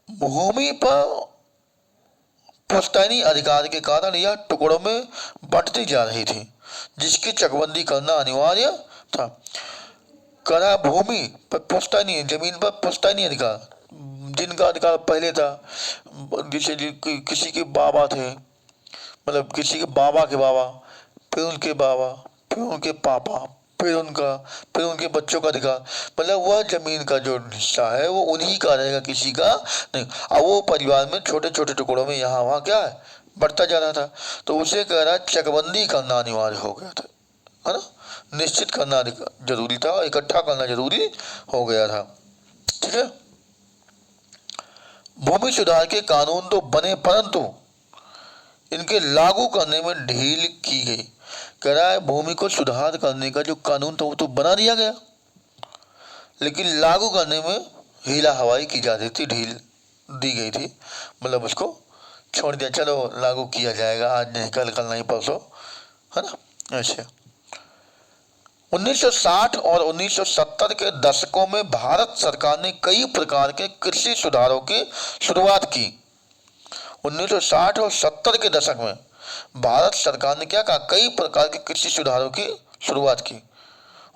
भूमि पर पुश्तैनी अधिकार के कारण यह टुकड़ों में बंटती जा रही थी, जिसकी चकबंदी करना अनिवार्य था। करा भूमि पर पुश्तैनी जमीन पर पुश्तैनी अधिकार, जिनका अधिकार पहले था, जैसे किसी के बाबा थे, मतलब किसी के बाबा के बाबा, फिर उनके बाबा, फिर उनके पापा, फिर उनके बच्चों का अधिकार, मतलब वह जमीन का जो हिस्सा है वो उन्हीं का रहेगा, किसी का नहीं। अब वो परिवार में छोटे छोटे टुकड़ों में यहाँ वहाँ क्या है बढ़ता जा रहा था, तो उसे कह रहा चकबंदी करना अनिवार्य हो गया था, है ना। निश्चित करना जरूरी था और इकट्ठा करना जरूरी हो गया था, ठीक है। भूमि सुधार के कानून तो बने परंतु इनके लागू करने में ढील की गई। कह रहा है भूमि को सुधार करने का जो कानून था वो तो बना दिया गया, लेकिन लागू करने में हीला हवाई की जा रही थी, ढील दी गई थी, मतलब उसको छोड़ दिया, चलो लागू किया जाएगा, आज नहीं कल, कल नहीं परसों, है ना। ऐसे 1960 और 1970 के दशकों में भारत सरकार ने कई प्रकार के कृषि सुधारों की शुरुआत की। 1960 और 70 के दशक में भारत सरकार ने क्या कहा, कई प्रकार के कृषि सुधारों की शुरुआत की।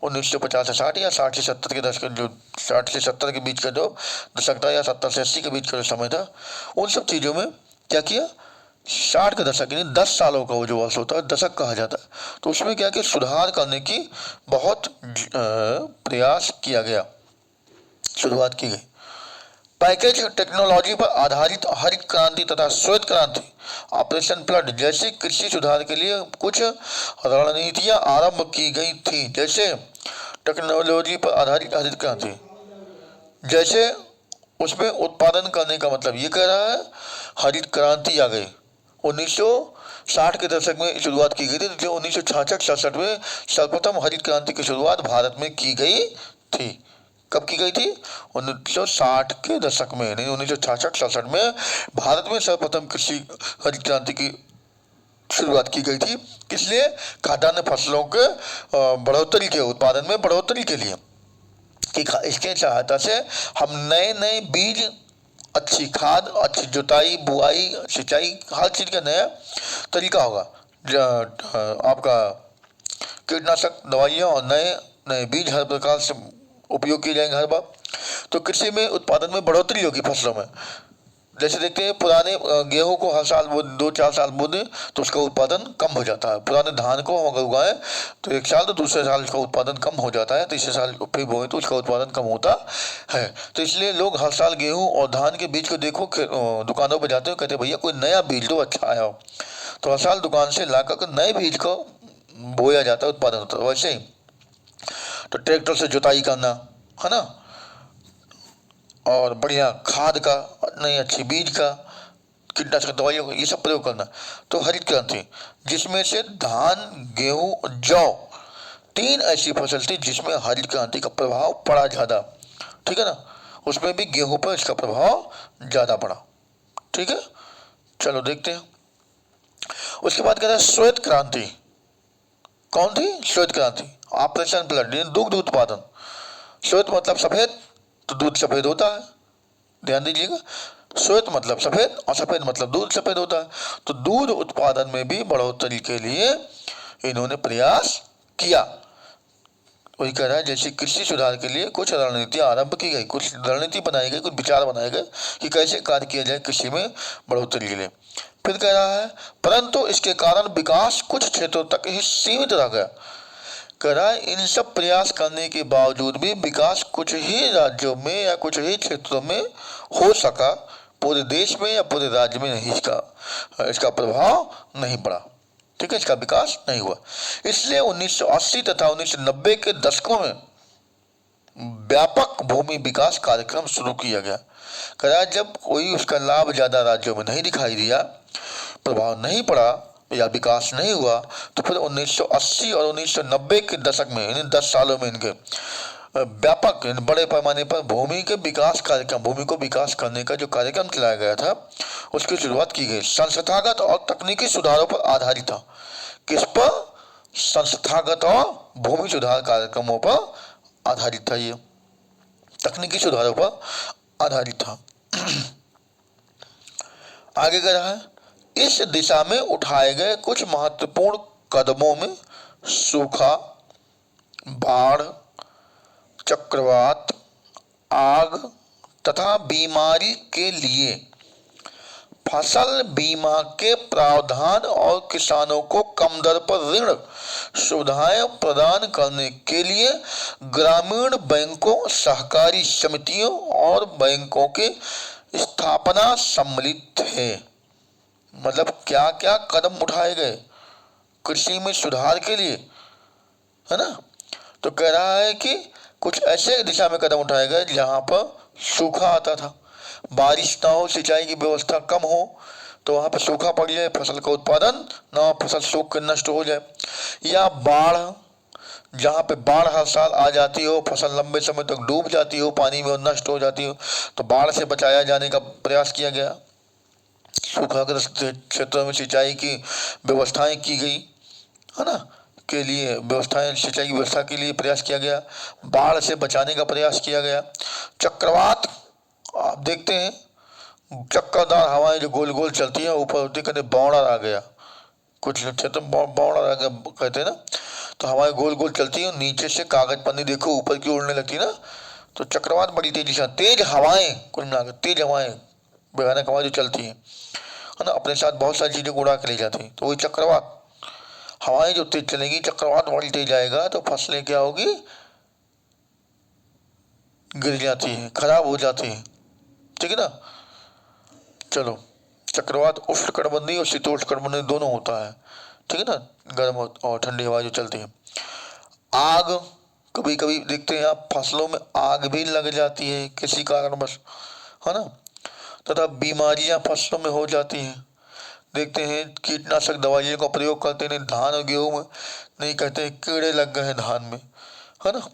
1950 से 60 या 60 से 70 के दशक, जो 60 से 70 के बीच का जो दशक था या 70 से 80 के बीच का जो समय था, उन सब चीज़ों में क्या किया, 60 का दशक यानी 10 सालों का वो जो वर्ष होता है दशक कहा जाता है, तो उसमें क्या कि सुधार करने की बहुत प्रयास किया गया, शुरुआत की गई। पैकेज टेक्नोलॉजी पर आधारित हरित क्रांति तथा श्वेत क्रांति, ऑपरेशन फ्लड जैसे कृषि सुधार के लिए कुछ रणनीतियां आरंभ की गई थी। जैसे टेक्नोलॉजी पर आधारित हरित क्रांति, जैसे उसमें उत्पादन करने का मतलब ये कह रहा है हरित क्रांति आ गई। 1960 के दशक में शुरुआत की गई थी, जो 1966-67 में सर्वप्रथम हरित क्रांति की शुरुआत भारत में की गई थी। कब की गई थी, 1960 के दशक में, नहीं 1966-67 में भारत में सर्वप्रथम कृषि हरित क्रांति की शुरुआत की गई थी। किस लिए, खाद्यान्न फसलों के बढ़ोतरी के उत्पादन में बढ़ोतरी के लिए, कि इसके सहायता से हम नए नए बीज, अच्छी खाद, अच्छी जुताई, बुआई, सिंचाई, हर चीज़ का नया तरीका होगा। आपका कीटनाशक दवाइयाँ और नए नए बीज हर प्रकार से उपयोग किए जाएंगे हर बार, तो कृषि में उत्पादन में बढ़ोतरी होगी फसलों में। जैसे देखते हैं पुराने गेहूं को हर साल वो 2-4 साल बो दें तो उसका उत्पादन कम हो जाता है। पुराने धान को हम अगर उगाएं तो एक साल तो दूसरे साल उसका उत्पादन कम हो जाता है, तीसरे साल फिर बोए तो उसका उत्पादन कम होता है। तो इसलिए लोग हर साल गेहूं और धान के बीज को देखो दुकानों पर जाते हो, कहते भैया कोई नया बीज दो अच्छा आया हो, तो हर साल दुकान से ला कर नए बीज को बोया जाता है, उत्पादन होता है। वैसे ही तो ट्रैक्टर से जुताई करना, है ना, और बढ़िया खाद का, नई अच्छी बीज का, कीटनाशक दवाइयों का, ये सब प्रयोग करना। तो हरित क्रांति, जिसमें से धान, गेहूं, जौ, 3 ऐसी फसल थी जिसमें हरित क्रांति का प्रभाव पड़ा ज़्यादा, ठीक है ना। उसमें भी गेहूं पर इसका प्रभाव ज़्यादा पड़ा, ठीक है। चलो देखते हैं। उसके बाद कहता है श्वेत क्रांति। कौन थी? श्वेत क्रांति। ऑपरेशन ब्लड, दुग्ध उत्पादन। श्वेत मतलब सफेद, तो दूध सफेद होता है, ध्यान दीजिएगा। श्वेत मतलब सफेद और सफेद मतलब दूध सफेद होता है। तो दूध उत्पादन में भी बढ़ोतरी के लिए इन्होंने प्रयास किया। वही कह रहा है जैसे कृषि सुधार के लिए कुछ रणनीतियां आरंभ की गई, कुछ रणनीति बनाई गई, कुछ विचार बनाए गए कि कैसे कार्य किया जाए कृषि में बढ़ोतरी के लिए। फिर कह रहा है परंतु इसके कारण विकास कुछ क्षेत्रों तक ही सीमित रह गया। कह रहा है इन सब प्रयास करने के बावजूद भी विकास कुछ ही राज्यों में या कुछ ही क्षेत्रों में हो सका, पूरे देश में या पूरे राज्य में नहीं इसका प्रभाव नहीं पड़ा, ठीक है, इसका विकास नहीं हुआ। इसलिए 1980 तथा 1990 के दशकों में व्यापक भूमि विकास कार्यक्रम शुरू किया गया। कह रहा है जब कोई उसका लाभ ज्यादा राज्यों में नहीं दिखाई दिया, प्रभाव नहीं पड़ा या विकास नहीं हुआ, तो फिर 1980 और 1990 के दशक में, इन 10 सालों में इनके व्यापक बड़े पैमाने पर भूमि के विकास कार्यक्रम, भूमि को विकास करने का जो कार्यक्रम चलाया गया था, उसकी शुरुआत की गई। संस्थागत और तकनीकी सुधारों पर आधारित था। किस पर? संस्थागत और भूमि सुधार कार्यक्रमों पर आधारित था, ये तकनीकी सुधारों पर आधारित था। आगे कह रहा है इस दिशा में उठाए गए कुछ महत्वपूर्ण कदमों में सूखा, बाढ़, चक्रवात, आग तथा बीमारी के लिए फसल बीमा के प्रावधान और किसानों को कम दर पर ऋण सुविधाएं प्रदान करने के लिए ग्रामीण बैंकों, सहकारी समितियों और बैंकों के स्थापना सम्मिलित है। मतलब क्या क्या कदम उठाए गए कृषि में सुधार के लिए, है ना। तो कह रहा है कि कुछ ऐसे दिशा में कदम उठाए गए जहां पर सूखा आता था, बारिश ना हो, सिंचाई की व्यवस्था कम हो, तो वहां पर सूखा पड़ जाए, फसल का उत्पादन ना हो, फसल सूख कर नष्ट हो जाए। या बाढ़, जहाँ पे बाढ़ हर साल आ जाती हो, फसल लंबे समय तक डूब जाती हो पानी में और नष्ट हो जाती हो, तो बाढ़ से बचाया जाने का प्रयास किया गया। सूखाग्रस्त क्षेत्रों में सिंचाई की व्यवस्थाएं की गई, है ना, के लिए व्यवस्थाएं, सिंचाई की व्यवस्था के लिए प्रयास किया गया। बाढ़ से बचाने का प्रयास किया गया। चक्रवात, आप देखते हैं चक्करदार हवाएं जो गोल गोल चलती हैं, ऊपर कहते बौड़ा आ गया, कुछ क्षेत्र में बौड़ा आ गया कहते हैं ना, तो हवाएं गोल गोल चलती हैं, नीचे से कागज पन्नी देखो ऊपर की उड़ने लगती है ना, तो चक्रवात बड़ी तेजी से, तेज हवाएं, कुल मिलाकर तेज हवाएं, भयानक हवाएं जो चलती हैं, है ना, अपने साथ बहुत सारी चीजें उड़ा के ले जाती हैं, तो वही चक्रवात। हवाएं जो तेज चलेगी, चक्रवात बड़ी तेज आएगा, तो फसलें क्या होगी, गिर जाती है, खराब हो जाती है, ठीक है ना। चलो, चक्रवात उष्णकटिबंधीय और शीतोष्णकटिबंधीय दोनों होता है, ठीक है ना, गर्म और ठंडी हवा जो चलती है। आग, कभी कभी देखते हैं आप फसलों में आग भी लग जाती है किसी कारणवश, है ना, तथा बीमारियां फसलों में हो जाती हैं। देखते हैं कीटनाशक दवाइयों का प्रयोग करते हैं धान और गेहूं में, नहीं कहते हैं कीड़े लग गए हैं धान में, है ना,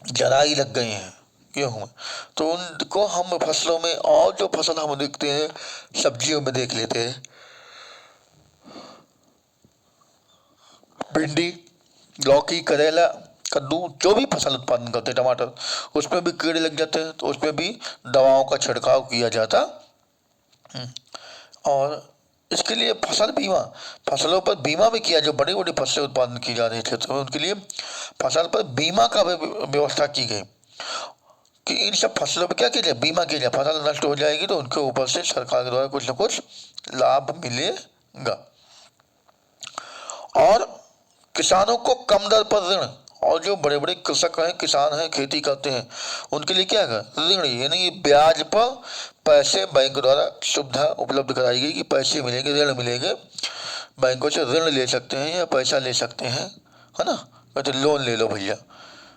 जराई लग गई हैं गेहूं में, तो उनको हम फसलों में, और जो फसल हम देखते हैं सब्जियों में देख लेते हैं, भिंडी, लौकी, करेला, कद्दू, जो भी फसल उत्पादन करते हैं, टमाटर, उसमें भी कीड़े लग जाते हैं, तो उसमें भी दवाओं का छिड़काव किया जाता। और इसके लिए फसल बीमा, फसलों पर बीमा भी किया, जो बड़ी बड़ी फसलें उत्पादन की जा रही क्षेत्र में उनके लिए फसल पर बीमा का व्यवस्था की गई कि इन सब फसलों पर क्या किया जाए, बीमा किया जाए, फसल नष्ट हो जाएगी तो उनके ऊपर से सरकार के द्वारा कुछ न कुछ लाभ मिलेगा। और किसानों को कम दर पर ऋण, और जो बड़े बड़े कृषक हैं, किसान हैं, खेती करते हैं, उनके लिए क्या है, ऋण, यानी ब्याज पर पैसे बैंक द्वारा सुविधा उपलब्ध कराई गई कि पैसे मिलेंगे, ऋण मिलेंगे, बैंकों से ऋण ले सकते हैं या पैसा ले सकते हैं, है ना, कहते लोन ले लो भैया,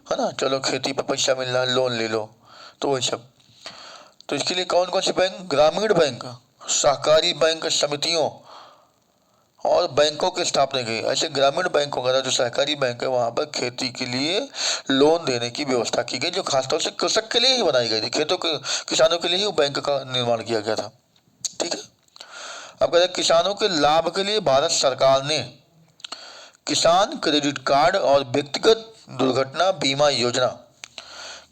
है ना, चलो खेती पे पैसा मिल रहा है लोन ले लो, तो वही सब। तो इसके लिए कौन कौन से बैंक, ग्रामीण बैंक, सहकारी बैंक समितियों और बैंकों की स्थापना की। ऐसे ग्रामीण बैंक वगैरह जो सहकारी बैंक है वहाँ पर खेती के लिए लोन देने की व्यवस्था की गई, जो खासतौर से कृषक के लिए ही बनाई गई थी, खेतों के किसानों के लिए ही वो बैंक का निर्माण किया गया था। ठीक है। अब कहते हैं किसानों के लाभ के लिए भारत सरकार ने किसान क्रेडिट कार्ड और व्यक्तिगत दुर्घटना बीमा योजना,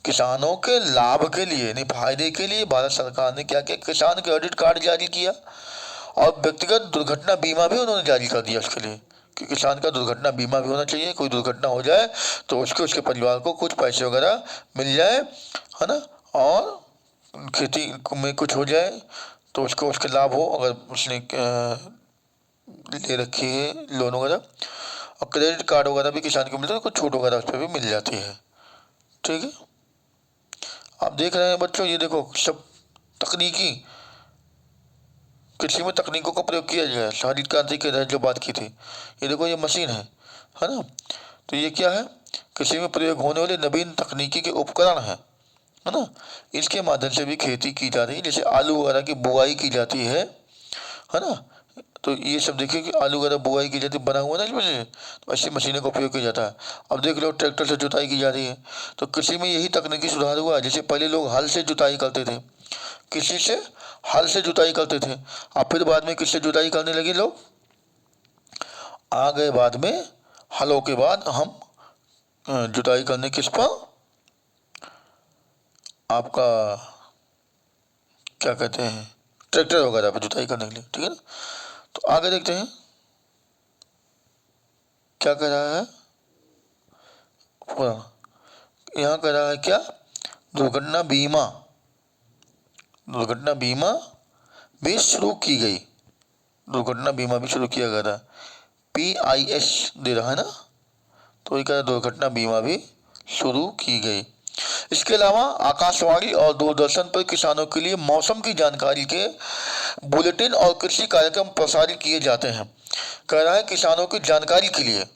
किसानों के लाभ के लिए नहीं फायदे के लिए भारत सरकार ने क्या किया, किसान क्रेडिट कार्ड जारी किया और व्यक्तिगत दुर्घटना बीमा भी उन्होंने जारी कर दिया उसके लिए कि किसान का दुर्घटना बीमा भी होना चाहिए, कोई दुर्घटना हो जाए तो उसके परिवार को कुछ पैसे वगैरह मिल जाए, है ना, और खेती में कुछ हो जाए तो उसको उसके लाभ हो अगर उसने ले रखी है लोन वगैरह। और क्रेडिट कार्ड वगैरह भी किसान को मिलता है, कुछ छूट वगैरह उस पर भी मिल जाती है। ठीक है। आप देख रहे हैं बच्चों, ये देखो सब तकनीकी, कृषि में तकनीकों का प्रयोग किया गया है। हरित क्रांति के तहत जो बात की थी, ये देखो ये मशीन है ना, तो ये क्या है, कृषि में प्रयोग होने वाले नवीन तकनीकी के उपकरण है ना, इसके माध्यम से भी खेती की जा रही है। जैसे आलू वगैरह की बुआई की जाती है ना, तो ये सब देखिए कि आलू वगैरह बुआई की जाती है, बना हुआ ना इसमें से, तो ऐसी मशीनों का उपयोग किया जाता है। अब देख लो ट्रैक्टर से जुताई की जा रही है, तो कृषि में यही तकनीकी सुधार हुआ है। जैसे पहले लोग हल से जुताई करते थे, किसी से हल से जुताई करते थे, अब फिर बाद में किससे जुताई करने लगे लोग, आ गए बाद में हलों के बाद हम जुताई करने किस पर, आपका क्या कहते हैं, ट्रैक्टर वगैरह पर जुताई करने के लिए। ठीक है ना, तो आगे देखते हैं क्या कह रहा है, यहाँ कह रहा है क्या, दुर्घटना बीमा, दुर्घटना बीमा भी शुरू की गई, दुर्घटना बीमा भी शुरू किया गया था, PIS दे रहा है ना, तो ये कह रहा है दुर्घटना बीमा भी शुरू की गई। इसके अलावा आकाशवाणी और दूरदर्शन पर किसानों के लिए मौसम की जानकारी के बुलेटिन और कृषि कार्यक्रम प्रसारित किए जाते हैं। कह रहा है किसानों की जानकारी के लिए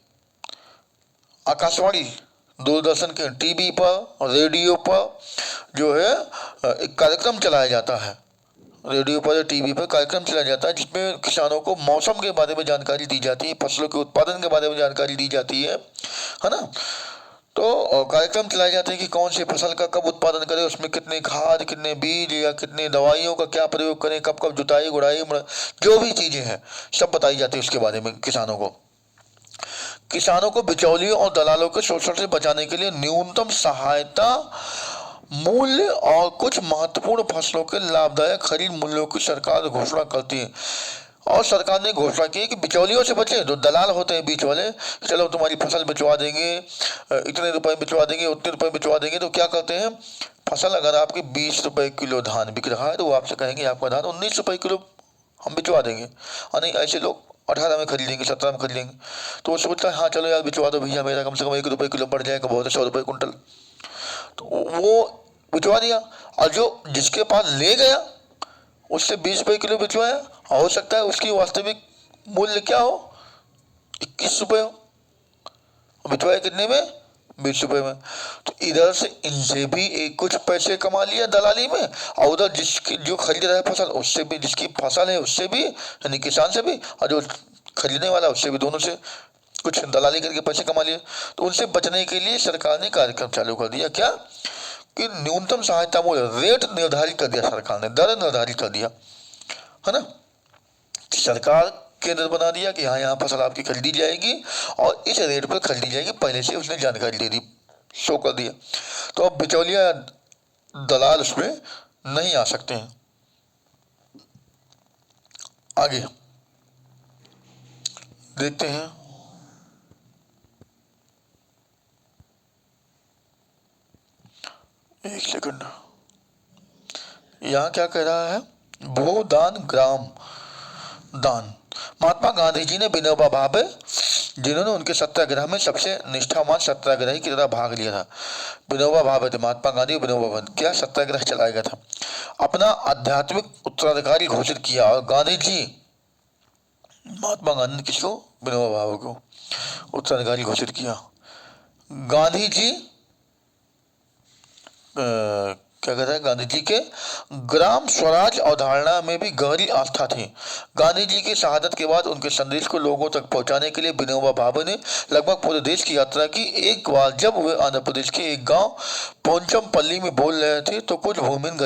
आकाशवाणी दूरदर्शन के टीवी पर रेडियो पर जो है एक कार्यक्रम चलाया जाता है, रेडियो पर या टीवी पर कार्यक्रम चलाया जाता है जिसमें किसानों को मौसम के बारे में जानकारी दी जाती है, फसलों के उत्पादन के बारे में जानकारी दी जाती है ना। तो कार्यक्रम चलाए जाते हैं कि कौन सी फसल का कब उत्पादन करें, उसमें कितने खाद, कितने बीज या कितने दवाइयों का क्या प्रयोग करें, कब कब जुताई गुड़ाई जो भी चीज़ें हैं सब बताई जाती है उसके बारे में किसानों को। किसानों को बिचौलियों और दलालों के शोषण से बचाने के लिए न्यूनतम सहायता मूल्य और कुछ महत्वपूर्ण फसलों के लाभदायक खरीद मूल्यों की सरकार घोषणा करती है। और सरकार ने घोषणा की है कि बिचौलियों से बचे, जो दलाल होते हैं बीच वाले, चलो तुम्हारी फसल बिचवा देंगे, इतने रुपए बिचवा देंगे, उतने रुपए बिचवा देंगे, तो क्या करते हैं, फसल अगर आपके 20 रुपए किलो धान बिक रहा है तो वो आपसे कहेंगे आपका धान 19 रुपए किलो हम बिचवा देंगे, और नहीं ऐसे लोग 18 में खरीदेंगे, 17 में खरीदेंगे, तो वो सोचता है हाँ चलो यार बिचवा दो भैया, मेरा कम से कम 1 रुपये किलो बढ़ जाएगा, बहुत 100 रुपये कुंटल, तो वो बिचवा दिया। और जो जिसके पास ले गया उससे 20 रुपये किलो बिचवाया, हो सकता है उसकी वास्तविक मूल्य क्या हो, 21 रुपये हो, बिचवाया कितने में, 20 रुपये में। तो इधर से इनसे भी एक कुछ पैसे कमा लिया दलाली में, और उधर जिसकी जो खरीद रहा है फसल उससे भी, जिसकी फसल है उससे भी यानी किसान से भी, और जो खरीदने वाला उससे भी, दोनों से कुछ दलाली करके पैसे कमा लिए। तो उनसे बचने के लिए सरकार ने कार्यक्रम चालू कर दिया, क्या कि न्यूनतम सहायता मूल्य रेट निर्धारित कर दिया, सरकार ने दर निर्धारित कर दिया, है ना, सरकार केंद्र बना दिया कि हाँ यहाँ फसल आपकी खरीदी जाएगी और इस रेट पर खरीदी जाएगी, पहले से उसने जानकारी दे दी, शो कर दिया। तो अब बिचौलिया दलाल उसमें नहीं आ सकते हैं। आगे देखते हैं, एक सेकंड, यहाँ क्या कह रहा है, भूदान ग्राम दान। महात्मा गांधी जी ने विनोबा भावे, जिन्होंने उनके सत्याग्रह में सबसे निष्ठावान सत्याग्रही की तरह भाग लिया था, विनोबा भावे थे महात्मा गांधी, विनोबा भावे क्या सत्याग्रह चलाया गया था, अपना आध्यात्मिक उत्तराधिकारी घोषित किया। और गांधी जी, महात्मा गांधी ने किसको, विनोबा भावे को उत्तराधिकारी घोषित किया। गांधी जी क्या कहते हैं, गांधी जी के ग्राम स्वराज अवधारणा में भी गहरी आस्था थी। गांधी जी की शहादत के बाद उनके संदेश को लोगों तक पहुंचाने के लिए विनोबा भावे ने लगभग पूरे देश की यात्रा की। एक बार जब वे आंध्र प्रदेश के एक गांव पोंचमपल्ली में बोल रहे थे तो कुछ भूमिहीन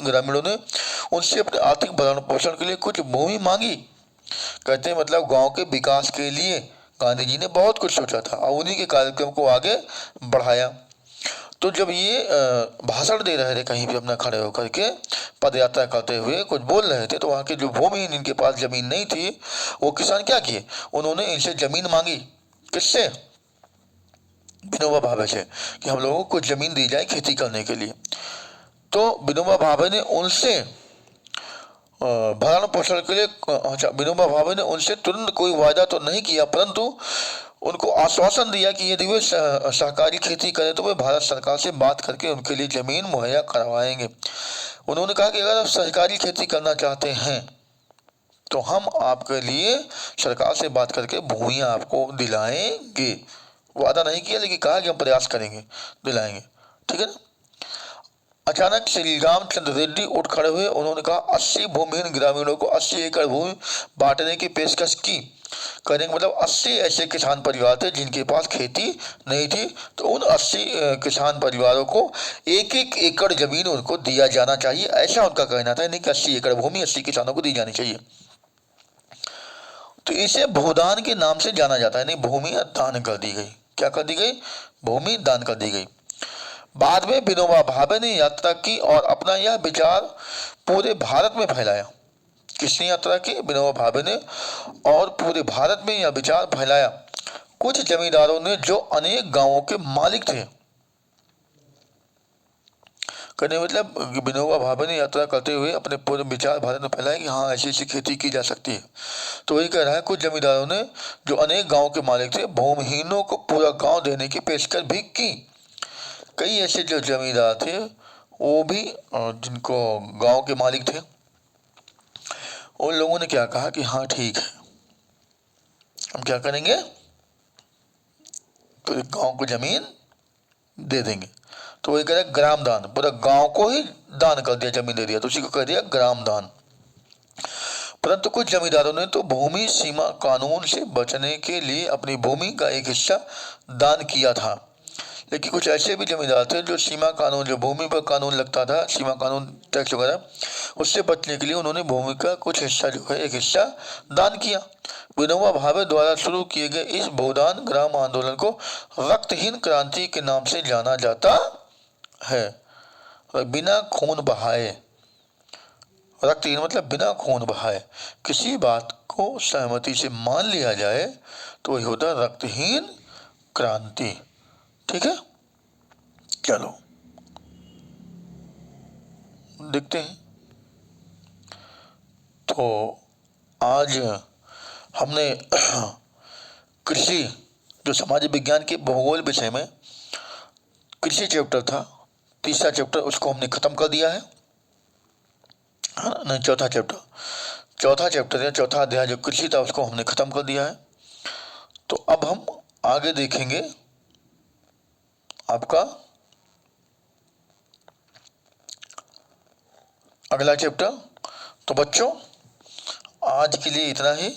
ग्रामीणों ने उनसे अपने आर्थिक भरण पोषण के लिए कुछ भूमि मांगी। कहते हैं मतलब गांव के विकास के लिए गांधी जी ने बहुत कुछ सोचा था और उन्हीं के कार्यक्रम को आगे बढ़ाया। तो जब ये भाषण दे रहे थे कहीं भी अपना खड़े होकर के पद यात्रा करते हुए कुछ बोल रहे थे, तो वहाँ के जो भूमिहीन, इनके पास जमीन नहीं थी, वो किसान क्या किए, उन्होंने इनसे जमीन मांगी। किससे? विनोबा भावे से, कि हम लोगों को कुछ जमीन दी जाए खेती करने के लिए। तो विनोबा भावे ने उनसे भरण पोषण के लिए, अच्छा, विनोबा भावे ने उनसे तुरंत कोई वायदा तो नहीं किया, परंतु उनको आश्वासन दिया कि यदि वे सहकारी खेती करें तो वे भारत सरकार से बात करके उनके लिए जमीन मुहैया करवाएंगे। उन्होंने कहा कि अगर आप सहकारी खेती करना चाहते हैं तो हम आपके लिए सरकार से बात करके भूमियां आपको दिलाएंगे। वादा नहीं किया, लेकिन कहा कि हम प्रयास करेंगे, दिलाएंगे। ठीक है ना। अचानक श्री रामचंद्र रेड्डी उठ खड़े हुए। उन्होंने कहा 80 भूमिहीन ग्रामीणों को 80 एकड़ भूमि बांटने की पेशकश की। कहने का मतलब 80 ऐसे किसान परिवार थे जिनके पास खेती नहीं थी, तो उन 80 किसान परिवारों को एक एक एकड़ जमीन उनको दिया जाना चाहिए, ऐसा उनका कहना था। नहीं कि 80 एकड़ भूमि 80 किसानों को दी जानी चाहिए। तो इसे भूदान के नाम से जाना जाता है। नहीं, भूमि दान कर दी गई। क्या कर दी गई? भूमि दान कर दी गई। बाद में विनोबा भावे ने यात्रा की और अपना यह विचार पूरे भारत में फैलाया। किसने यात्रा की? विनोबा भावे ने, और पूरे भारत में यह विचार फैलाया। कुछ जमींदारों ने, जो अनेक गांवों के मालिक थे, कहने मतलब विनोबा भावे ने यात्रा करते हुए अपने पूरे विचार भारत में फैलाए कि हाँ, ऐसी ऐसी खेती की जा सकती है। तो वही कह रहा है, कुछ जमींदारों ने, जो अनेक गांवों के मालिक थे, भूमिहीनों को पूरा गांव देने की पेशकश भी की। कई ऐसे जो जमींदार थे, वो भी जिनको गांव के मालिक थे, उन लोगों ने क्या कहा कि हाँ ठीक है, हम क्या करेंगे, तो एक गांव को जमीन दे देंगे। तो वही कह रहे ग्राम दान, पूरा गांव को ही दान कर दिया, जमीन दे दिया, तो उसी को कह दिया ग्राम दान। परंतु कुछ जमींदारों ने तो भूमि सीमा कानून से बचने के लिए अपनी भूमि का एक हिस्सा दान किया था। लेकिन कुछ ऐसे भी जमींदार थे जो सीमा कानून, जो भूमि पर कानून लगता था, सीमा कानून टैक्स वगैरह, उससे बचने के लिए उन्होंने भूमि का कुछ हिस्सा, जो है एक हिस्सा, दान किया। विनोबा भावे द्वारा शुरू किए गए इस भूदान ग्राम आंदोलन को रक्तहीन क्रांति के नाम से जाना जाता है। बिना खून बहाए, रक्तहीन मतलब बिना खून बहाए किसी बात को सहमति से मान लिया जाए तो वही होता है रक्तहीन क्रांति। ठीक है, चलो देखते हैं। तो आज हमने कृषि, जो सामाजिक विज्ञान के भूगोल विषय में कृषि चैप्टर था, तीसरा चैप्टर, उसको हमने खत्म कर दिया है। हाँ, नहीं, चौथा चैप्टर है, चौथा अध्याय जो कृषि था, उसको हमने खत्म कर दिया है। तो अब हम आगे देखेंगे आपका अगला चैप्टर। तो बच्चों, आज के लिए इतना ही।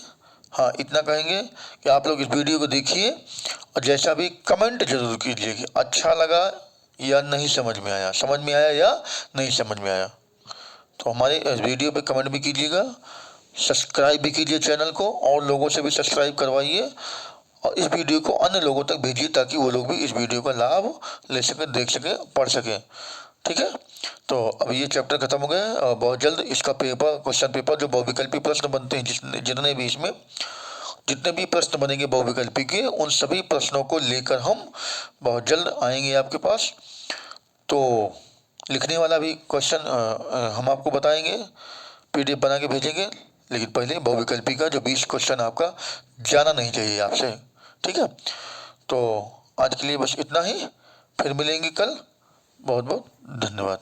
हाँ, इतना कहेंगे कि आप लोग इस वीडियो को देखिए और जैसा भी कमेंट जरूर कीजिए कि अच्छा लगा या नहीं समझ में आया, या नहीं समझ में आया। तो हमारे इस वीडियो पे कमेंट भी कीजिएगा, सब्सक्राइब भी कीजिए चैनल को, और लोगों से भी सब्सक्राइब करवाइए, और इस वीडियो को अन्य लोगों तक भेजिए ताकि वो लोग भी इस वीडियो का लाभ ले सकें, देख सकें, पढ़ सकें। ठीक है, तो अब ये चैप्टर खत्म हो गया है और बहुत जल्द इसका पेपर, क्वेश्चन पेपर, जो बहुविकल्पी प्रश्न बनते हैं, जितने भी इसमें जितने भी प्रश्न बनेंगे बहुविकल्पी के, उन सभी प्रश्नों को लेकर हम बहुत जल्द आएंगे आपके पास। तो लिखने वाला भी क्वेश्चन हम आपको बताएंगे, PDF बना के भेजेंगे, लेकिन पहले बहुविकल्पी का जो 20 क्वेश्चन आपका जाना नहीं चाहिए आपसे। ठीक है, तो आज के लिए बस इतना ही, फिर मिलेंगे कल। बहुत बहुत धन्यवाद।